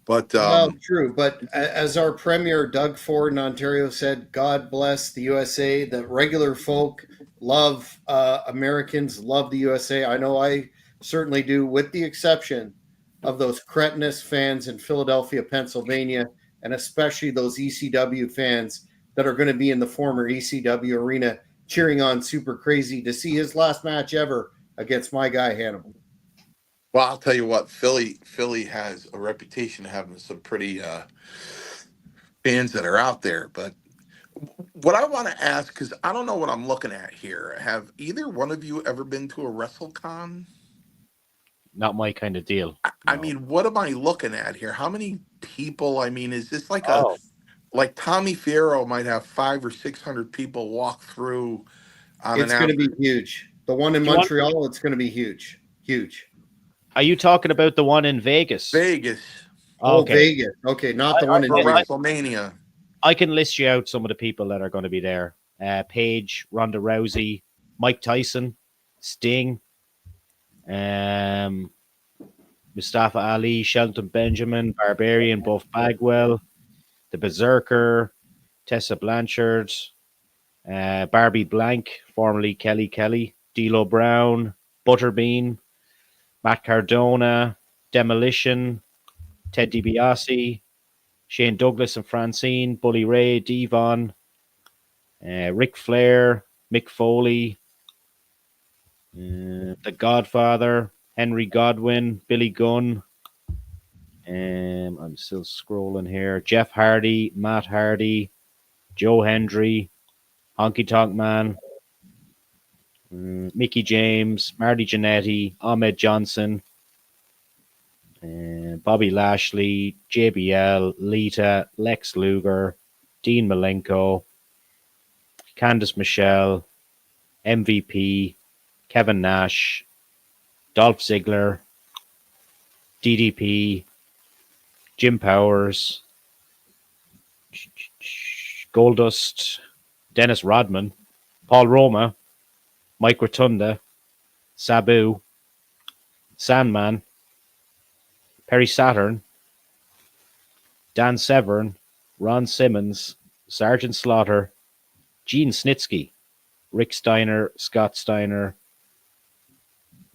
But well, true. But as our Premier Doug Ford in Ontario said, God bless the USA. The regular folk love Americans, love the USA. I know I certainly do, with the exception of those cretinous fans in Philadelphia, Pennsylvania, and especially those ECW fans that are going to be in the former ECW arena cheering on Super Crazy to see his last match ever against my guy Hannibal. well, I'll tell you what, Philly has a reputation of having some pretty fans that are out there. But what I want to ask, because I don't know what I'm looking at here. Have either one of you ever been to a WrestleCon? Not my kind of deal. I No. mean, what am I looking at here? How many people? I mean, is this Oh, like Tommy Fierro might have 500 or 600 people walk through on an It's going to after be huge. The one in do you want? Montreal, it's going to be huge. Huge. Are you talking about the one in Vegas? Vegas Oh, Okay, Vegas. Okay, not the I, one in for I, Vegas. WrestleMania. I can list you out some of the people that are going to be there. Paige, Ronda Rousey, Mike Tyson, Sting, um, Mustafa Ali, Shelton Benjamin, Barbarian, Buff Bagwell, the Berserker, Tessa Blanchard, Barbie Blank, formerly Kelly Kelly, D'Lo Brown, Butterbean, Matt Cardona, Demolition, Ted DiBiase, Shane Douglas and Francine, Bully Ray, Devon, Ric Flair, Mick Foley, The Godfather, Henry Godwin, Billy Gunn. I'm still scrolling here. Jeff Hardy, Matt Hardy, Joe Hendry, Honky Tonk Man, Mickey James, Marty Jannetty, Ahmed Johnson, Bobby Lashley, JBL, Lita, Lex Luger, Dean Malenko, Candice Michelle, MVP, Kevin Nash, Dolph Ziggler, DDP, Jim Powers, Goldust, Dennis Rodman, Paul Roma, Mike Rotunda, Sabu, Sandman, Perry Saturn, Dan Severn, Ron Simmons, Sergeant Slaughter, Gene Snitsky, Rick Steiner, Scott Steiner,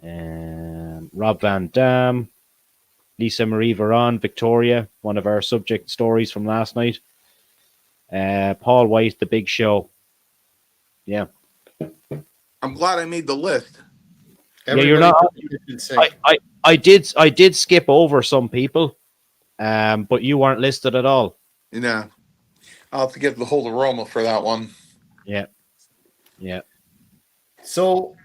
Rob Van Dam, Lisa Marie Varon, Victoria, one of our subject stories from last night. Paul White, The Big Show. Yeah. I'm glad I made the list. Everybody you're not. you should say. I did skip over some people, but you weren't listed at all. You know, I'll have to get the whole aroma for that one. Yeah. Yeah. So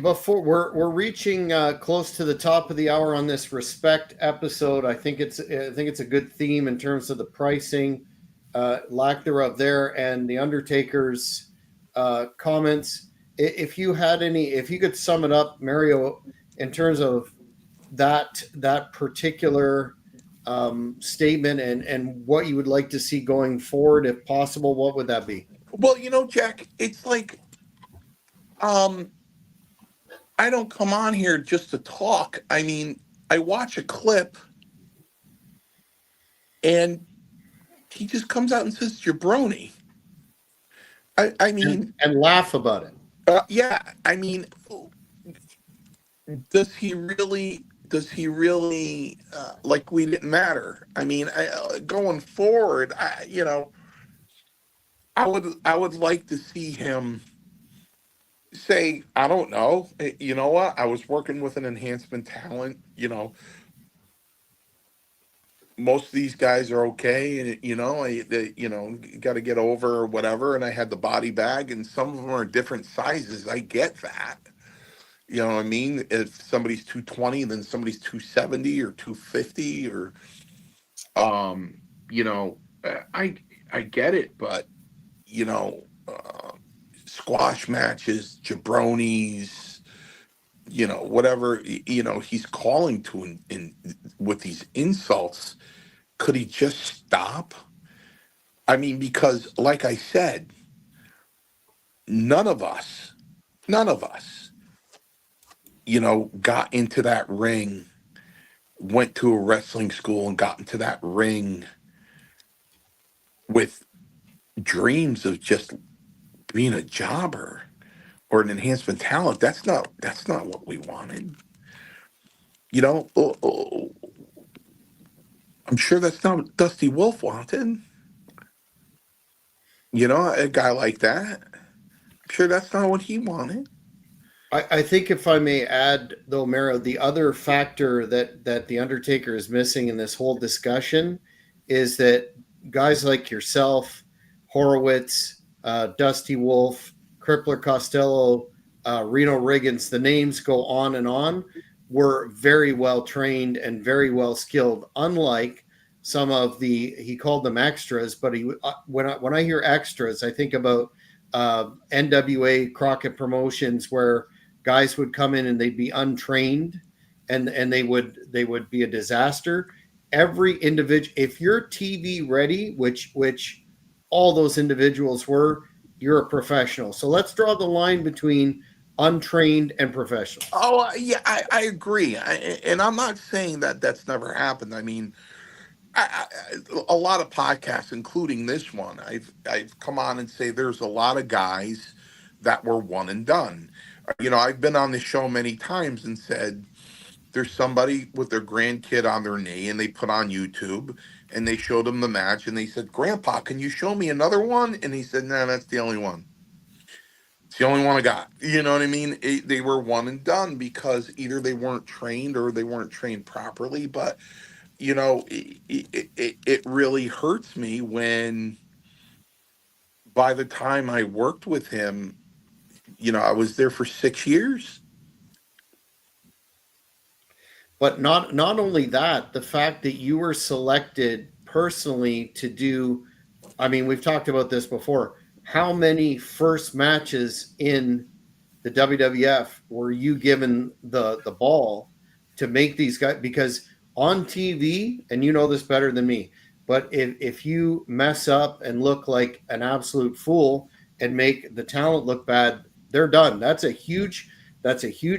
before we're reaching close to the top of the hour on this respect episode, I think it's a good theme in terms of the pricing, lack thereof there, and the Undertaker's comments. If you could sum it up, Mario, in terms of that particular statement and what you would like to see going forward, if possible, what would that be? Well, Jack, it's like, I don't come on here just to talk. I mean, I watch a clip and he just comes out and says jabroni. I mean, and laugh about it. yeah, I mean, does he really like we didn't matter? I mean, going forward, I would like to see him say, I don't know, you know what? I was working with an enhancement talent, most of these guys are okay, and got to get over or whatever, and I had the body bag, and some of them are different sizes. I get that. You know what I mean? If somebody's 220, then somebody's 270 or 250 or you know, I get it, but squash matches, jabronis, whatever, he's calling to in with these insults. Could he just stop? I mean, because like I said, none of us, got into that ring, went to a wrestling school and got into that ring with dreams of just being a jobber or an enhancement talent. That's not what we wanted. I'm sure that's not what Dusty Wolf wanted. A guy like that. I'm sure that's not what he wanted. I think if I may add, though, Mero, the other factor that the Undertaker is missing in this whole discussion is that guys like yourself, Horowitz, Dusty Wolf, Crippler Costello, Reno Riggins, the names go on, were very well trained and very well skilled. Unlike some of he called them extras, but when I hear extras, I think about NWA Crockett Promotions, where guys would come in and they'd be untrained and they would be a disaster. Every individual, if you're TV ready, which all those individuals were, you're a professional. So let's draw the line between untrained and professional. Oh, yeah, I agree. And I'm not saying that that's never happened. I mean, a lot of podcasts, including this one, I've come on and say there's a lot of guys that were one and done. I've been on this show many times and said, there's somebody with their grandkid on their knee, and they put on YouTube, and they showed him the match, and they said, "Grandpa, can you show me another one?" And he said, "No, that's the only one. It's the only one I got." You know what I mean? They were one and done because either they weren't trained or they weren't trained properly. But it really hurts me when by the time I worked with him, I was there for 6 years. But not only that, the fact that you were selected personally to do, I mean, we've talked about this before. How many first matches in the WWF were you given the ball to make these guys? Because on TV, and you know this better than me, but if you mess up and look like an absolute fool and make the talent look bad, they're done. That's a huge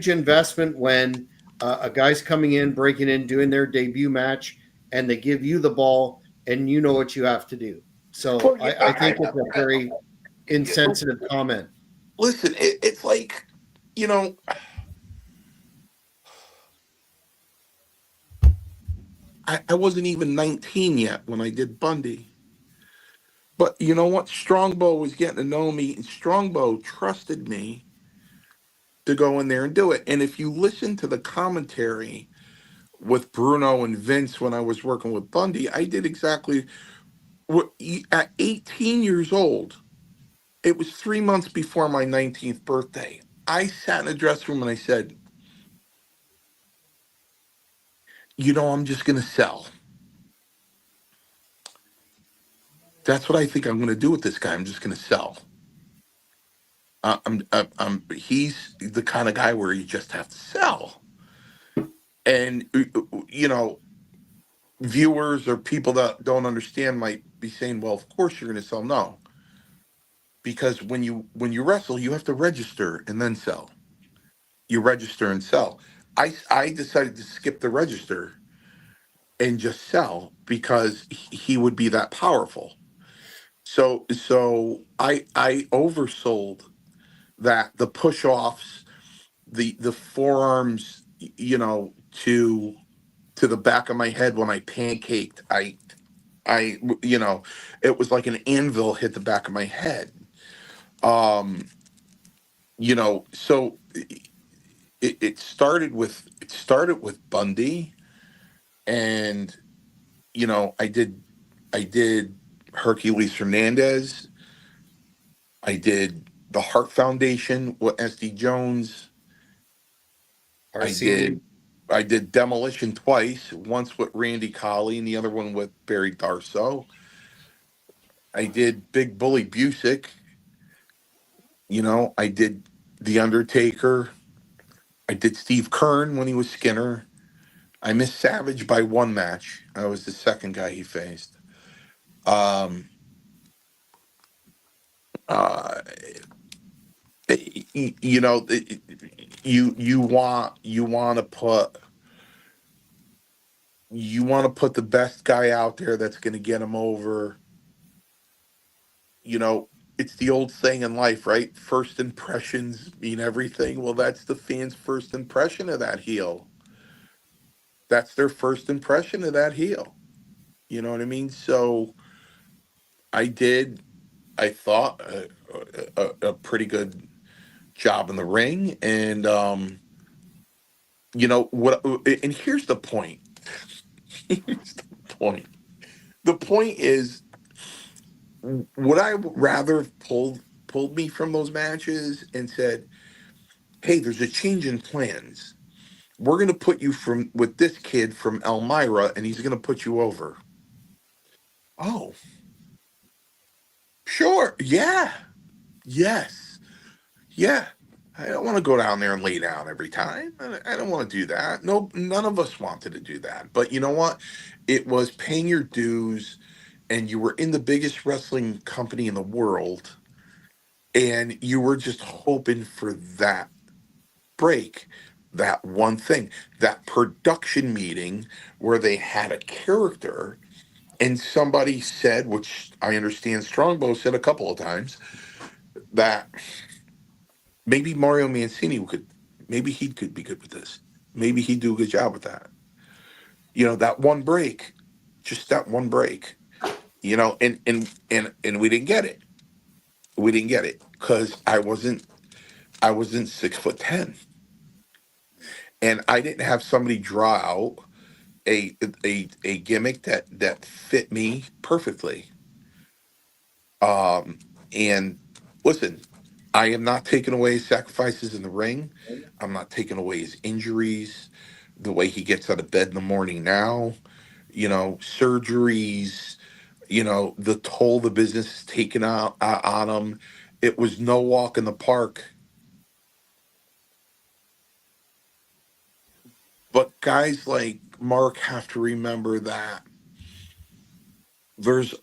investment when a guy's coming in, breaking in, doing their debut match, and they give you the ball, and you know what you have to do. So Well, I think it's a very insensitive comment. listen, it's like, you know, I wasn't even 19 yet when I did Bundy. But you know what? Strongbow was getting to know me, and Strongbow trusted me to go in there and do it. And if you listen to the commentary with Bruno and Vince when I was working with Bundy, I did exactly what at 18 years old. It was 3 months before my 19th birthday. I sat in a dressing room and I said, I'm just going to sell. That's what I think I'm going to do with this guy. I'm just going to sell. He's the kind of guy where you just have to sell. And, viewers or people that don't understand might be saying, well, of course you're going to sell. No, because when you wrestle, you have to register and then sell. You register and sell. I decided to skip the register and just sell because he would be that powerful. So I oversold that, the push offs, the forearms, to the back of my head when I pancaked. I it was like an anvil hit the back of my head. Um, so it started with Bundy, and I did Hercules Hernandez. I did the Heart Foundation with SD Jones. I Arsini. did I did Demolition twice, once with Randy Colley and the other one with Barry Darso. I did Big Bully Busick. I did The Undertaker. I did Steve Kern when he was Skinner. I missed Savage by one match. I was the second guy he faced. Um, uh, you want to put the best guy out there that's going to get him over. It's the old saying in life, right? First impressions mean everything. Well, that's the fans' first impression of that heel. That's their first impression of that heel. You know what I mean? So I did, I thought, a pretty good job in the ring. And, and here's the point. Here's the point. The point is, would I rather have pulled me from those matches and said, "Hey, there's a change in plans. We're going to put you from with this kid from Elmira, and he's going to put you over." Oh, sure, yeah, yes, yeah. I don't want to go down there and lay down every time. I don't want to do that. No, none of us wanted to do that. But you know what? It was paying your dues, and you were in the biggest wrestling company in the world, and you were just hoping for that break, that one thing, that production meeting where they had a character, and somebody said, which I understand Strongbow said a couple of times, that maybe Mario Mancini maybe he could be good with this. maybe he'd do a good job with that. That one break, just that one break. And we didn't get it. We didn't get it because I wasn't 6'10", and I didn't have somebody draw out a gimmick that fit me perfectly. And listen, I am not taking away his sacrifices in the ring. I'm not taking away his injuries, the way he gets out of bed in the morning now, surgeries, the toll the business has taken out on him. It was no walk in the park. But guys like Mark have to remember that there's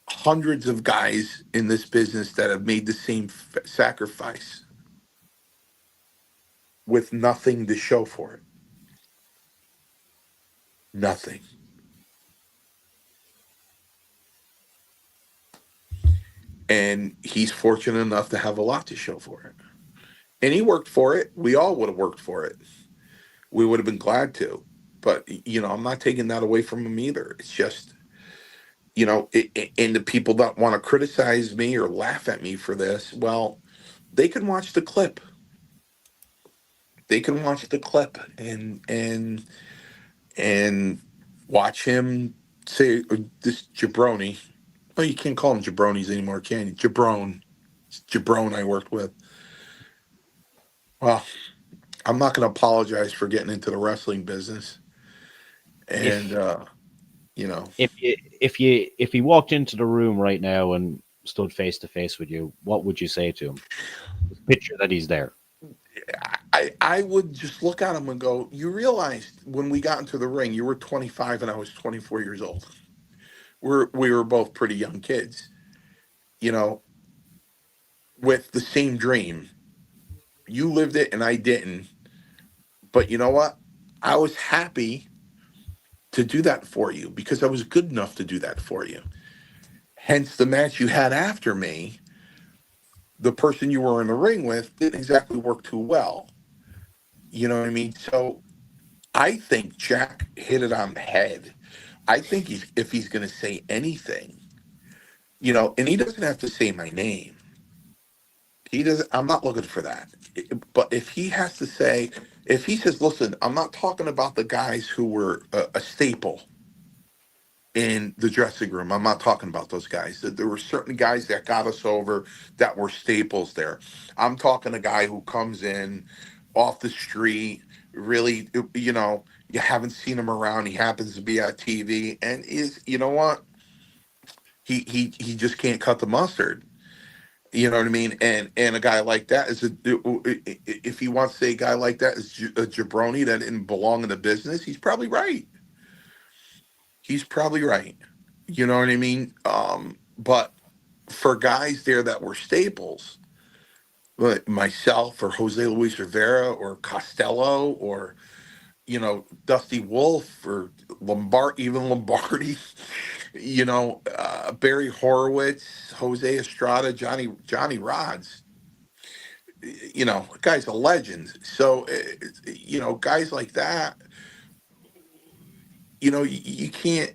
hundreds of guys in this business that have made the same sacrifice with nothing to show for it. Nothing. And he's fortunate enough to have a lot to show for it. And he worked for it. We all would have worked for it. We would have been glad to. But, I'm not taking that away from him either. It's just, and the people that want to criticize me or laugh at me for this, well, they can watch the clip. They can watch the clip and watch him say this jabroni. Well, you can't call them jabronis anymore, can you? Jabron I worked with. Well, I'm not going to apologize for getting into the wrestling business. And, If you know, if he walked into the room right now and stood face to face with you, what would you say to him? Just picture that he's there. I would just look at him and go, you realized when we got into the ring, you were 25 and I was 24 years old. We were both pretty young kids, you know, with the same dream. You lived it and I didn't. But you know what? I was happy to do that for you because I was good enough to do that for you. Hence, the match you had after me, the person you were in the ring with didn't exactly work too well. You know what I mean? So I think Jack hit it on the head. I think if he's going to say anything, and he doesn't have to say my name. He doesn't. I'm not looking for that. But if he has to say, if he says, "Listen, I'm not talking about the guys who were a staple in the dressing room. I'm not talking about those guys. There were certain guys that got us over that were staples there. I'm talking a guy who comes in off the street, really, you haven't seen him around. He happens to be on TV, and you know what? He just can't cut the mustard. You know what I mean? And a guy like that if he wants to say a guy like that is a jabroni that didn't belong in the business, he's probably right. He's probably right. You know what I mean? But for guys there that were staples, like myself or Jose Luis Rivera or Costello or Dusty Wolf or even Lombardi, Barry Horowitz, Jose Estrada, Johnny Rods, guy's a legend. So guys like that, you can't.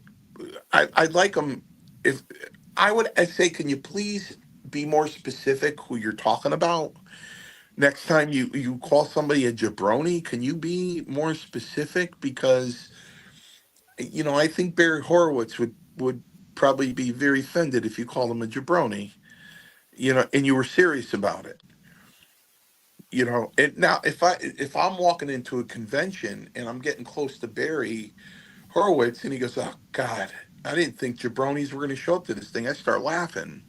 I'd like them if I'd say, can you please be more specific who you're talking about? Next time you call somebody a jabroni, can you be more specific? Because I think Barry Horowitz would probably be very offended if you called him a jabroni, and you were serious about it. And now if I'm walking into a convention and I'm getting close to Barry Horowitz and he goes, "Oh God, I didn't think jabronis were going to show up to this thing," I start laughing.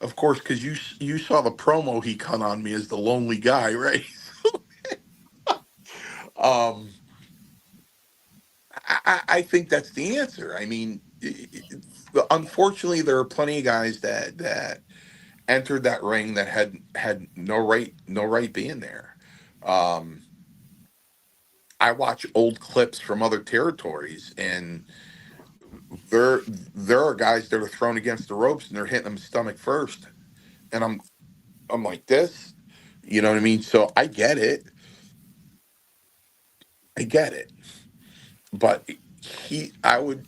Of course, because you saw the promo he cut on me as the lonely guy, right? um, I think that's the answer. I mean, unfortunately, there are plenty of guys that entered that ring that had no right being there. Um, I watch old clips from other territories, and there are guys that are thrown against the ropes and they're hitting them stomach first, and I'm, like, this. You know what I mean? So I get it. I get it, but he, I would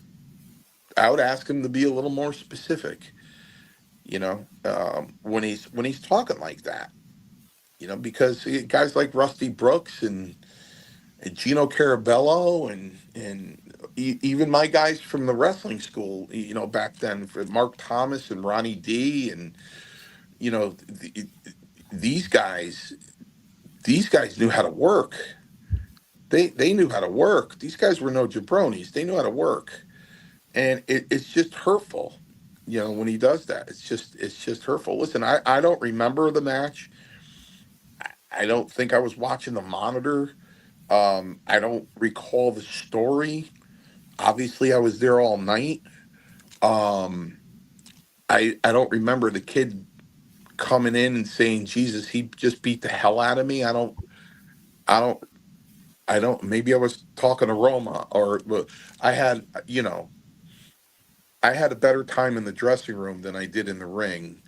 ask him to be a little more specific. When he's talking like that. Because guys like Rusty Brooks and Gino Carabello and even my guys from the wrestling school, back then, for Mark Thomas and Ronnie D, and you know, th- these guys, these guys knew how to work. They knew how to work. These guys were no jabronis. They knew how to work, and it's just hurtful. When he does that, it's just hurtful. Listen, I don't remember the match. I don't think I was watching the monitor. I don't recall the story. Obviously, I was there all night. Um, I don't remember the kid coming in and saying, "Jesus, he just beat the hell out of me." I don't, I don't. Maybe I was talking to Roma, or but I had a better time in the dressing room than I did in the ring.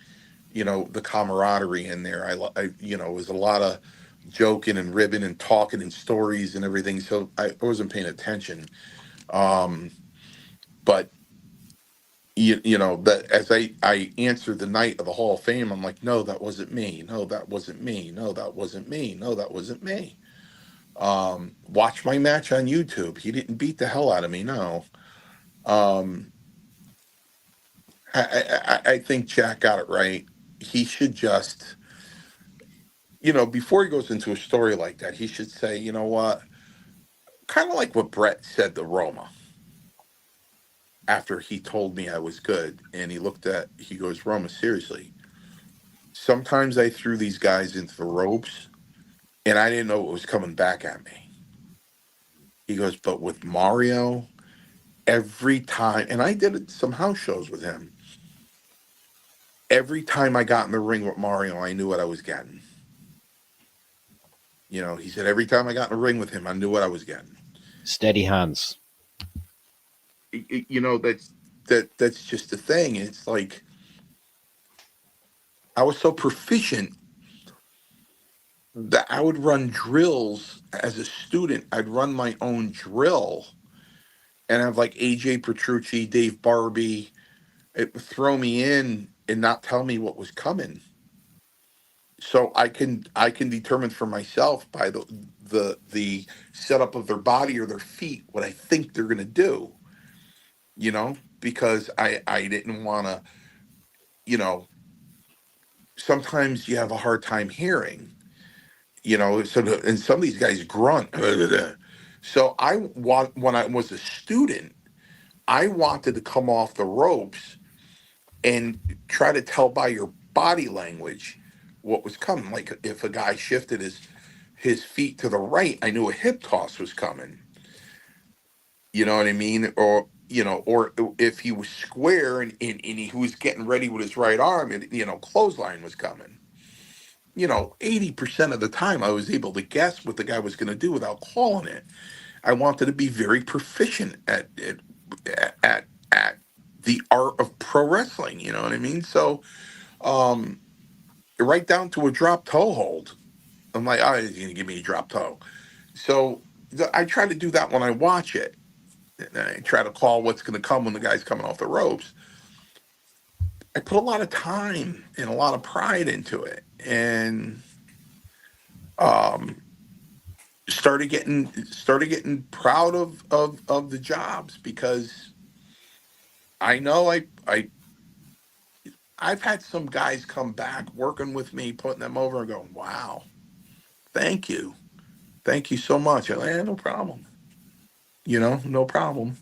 The camaraderie in there. It was a lot of joking and ribbing and talking and stories and everything. So I wasn't paying attention. Um, but that as I answered the night of the Hall of Fame, I'm like, no, that wasn't me. No, that wasn't me. No, that wasn't me. No, that wasn't me. Watch my match on YouTube. He didn't beat the hell out of me. No. Um, I think Jack got it right. He should just, before he goes into a story like that, he should say, you know what, kind of like what Brett said to Roma after he told me I was good, and he goes, Roma, seriously, sometimes I threw these guys into the ropes and I didn't know what was coming back at me. He goes, but with Mario, every time, and I did some house shows with him, every time I got in the ring with Mario, I knew what I was getting. He said, every time I got in the ring with him, I knew what I was getting. Steady hands. That's just the thing. It's like I was so proficient that I would run drills as a student. I'd run my own drill and have like AJ Petrucci, Dave Barbie, it would throw me in and not tell me what was coming. So I can determine for myself by the setup of their body or their feet what I think they're gonna do, because I didn't wanna, you know, sometimes you have a hard time hearing, and some of these guys grunt. So when I was a student, I wanted to come off the ropes and try to tell by your body language what was coming. Like if a guy shifted his feet to the right, I knew a hip toss was coming. You know what I mean? Or if he was square and he was getting ready with his right arm, and clothesline was coming. 80% of the time I was able to guess what the guy was going to do without calling it. I wanted to be very proficient at the art of pro wrestling. You know what I mean? So, um, right down to a drop toe hold. I'm like, oh, he's gonna give me a drop toe. So I try to do that when I watch it. And I try to call what's gonna come when the guy's coming off the ropes. I put a lot of time and a lot of pride into it, and um, started getting proud of the jobs, because I know I've had some guys come back working with me, putting them over and going, wow, thank you. Thank you so much. I'm like, no problem. No problem.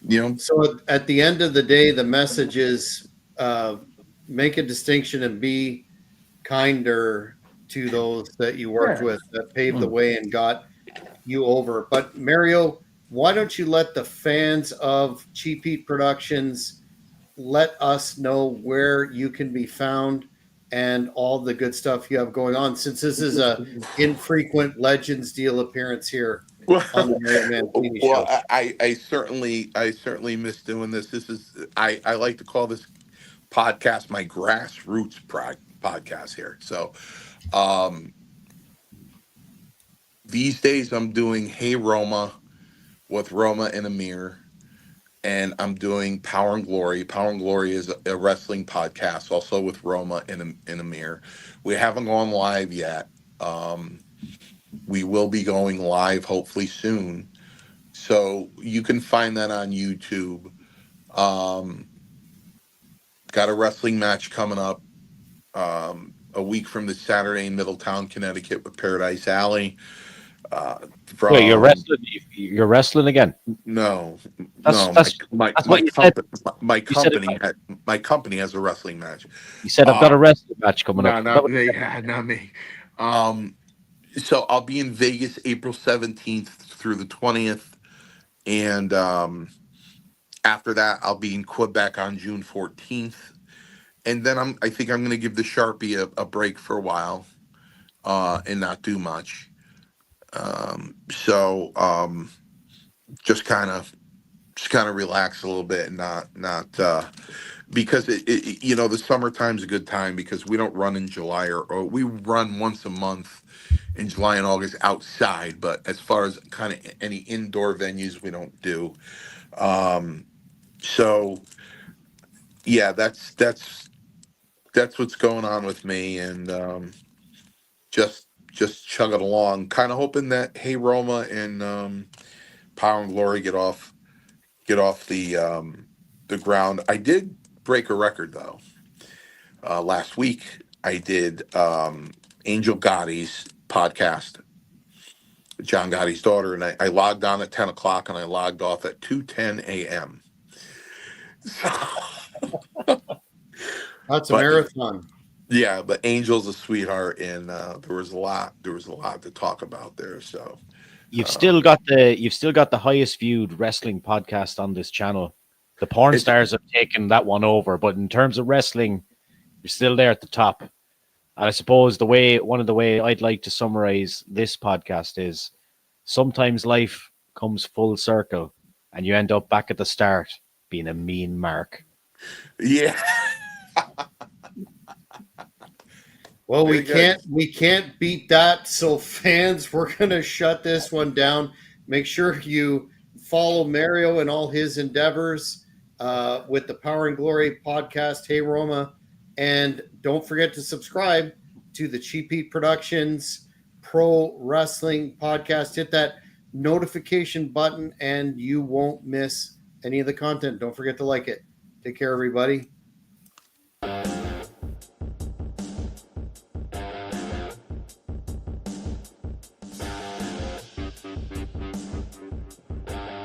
You know, So at the end of the day, the message is uh, make a distinction and be kinder to those that you worked yeah. with that paved the Mm. way and got you over. But Mario, why don't you let the fans of Cheap Heat Productions let us know where you can be found and all the good stuff you have going on, since this is a infrequent Legends deal appearance here Well, on the Mario Mancini well, show. I certainly miss doing this. I like to call this podcast my grassroots podcast here. So, um, these days I'm doing Hey Roma with Roma and Amir, and I'm doing Power and Glory. Power and Glory is a wrestling podcast, also with Roma and Amir. We haven't gone live yet. Um, we will be going live hopefully soon, so you can find that on YouTube. Um, got a wrestling match coming up a week from this Saturday in Middletown, Connecticut, with Paradise Alley. Wait, you're From wrestling. You're wrestling again. No, That's no, that's that's what you said. You said my company has a wrestling match. you said I've got a Um, wrestling match coming up. no, Is that not what you me, said? yeah, not me. Um, so I'll be in Vegas April 17th through the 20th, and after that I'll be in Quebec on June 14th, and then I think I'm going to give the Sharpie a break for a while, and not do much. So just kind of relax a little bit and not because the summertime's a good time because we don't run in July, or we run once a month in July and August outside, but as far as kind of any indoor venues, we don't do. um so yeah, that's what's going on with me, and just chugging along, kind of hoping that Hey Roma and Power and Glory get off the ground. I did break a record though. Last week I did Angel Gotti's podcast, John Gotti's daughter, and I logged on at 10 o'clock and I logged off at 2:10 a.m. So, That's a but marathon. yeah, but Angel's a sweetheart, and there was a lot to talk about there. So um, You've still got the highest viewed wrestling podcast on this channel. The porn it's stars have taken that one over, but in terms of wrestling, you're still there at the top. And I suppose one of the way I'd like to summarize this podcast is sometimes life comes full circle and you end up back at the start being a mean mark. yeah, Well, we very good. can't beat that. So fans, we're gonna shut this one down. Make sure you follow Mario and all his endeavors with the Power and Glory podcast. Hey Roma, and don't forget to subscribe to the Cheap Heat Productions Pro Wrestling podcast. Hit that notification button, and you won't miss any of the content. Don't forget to like it. Take care, everybody.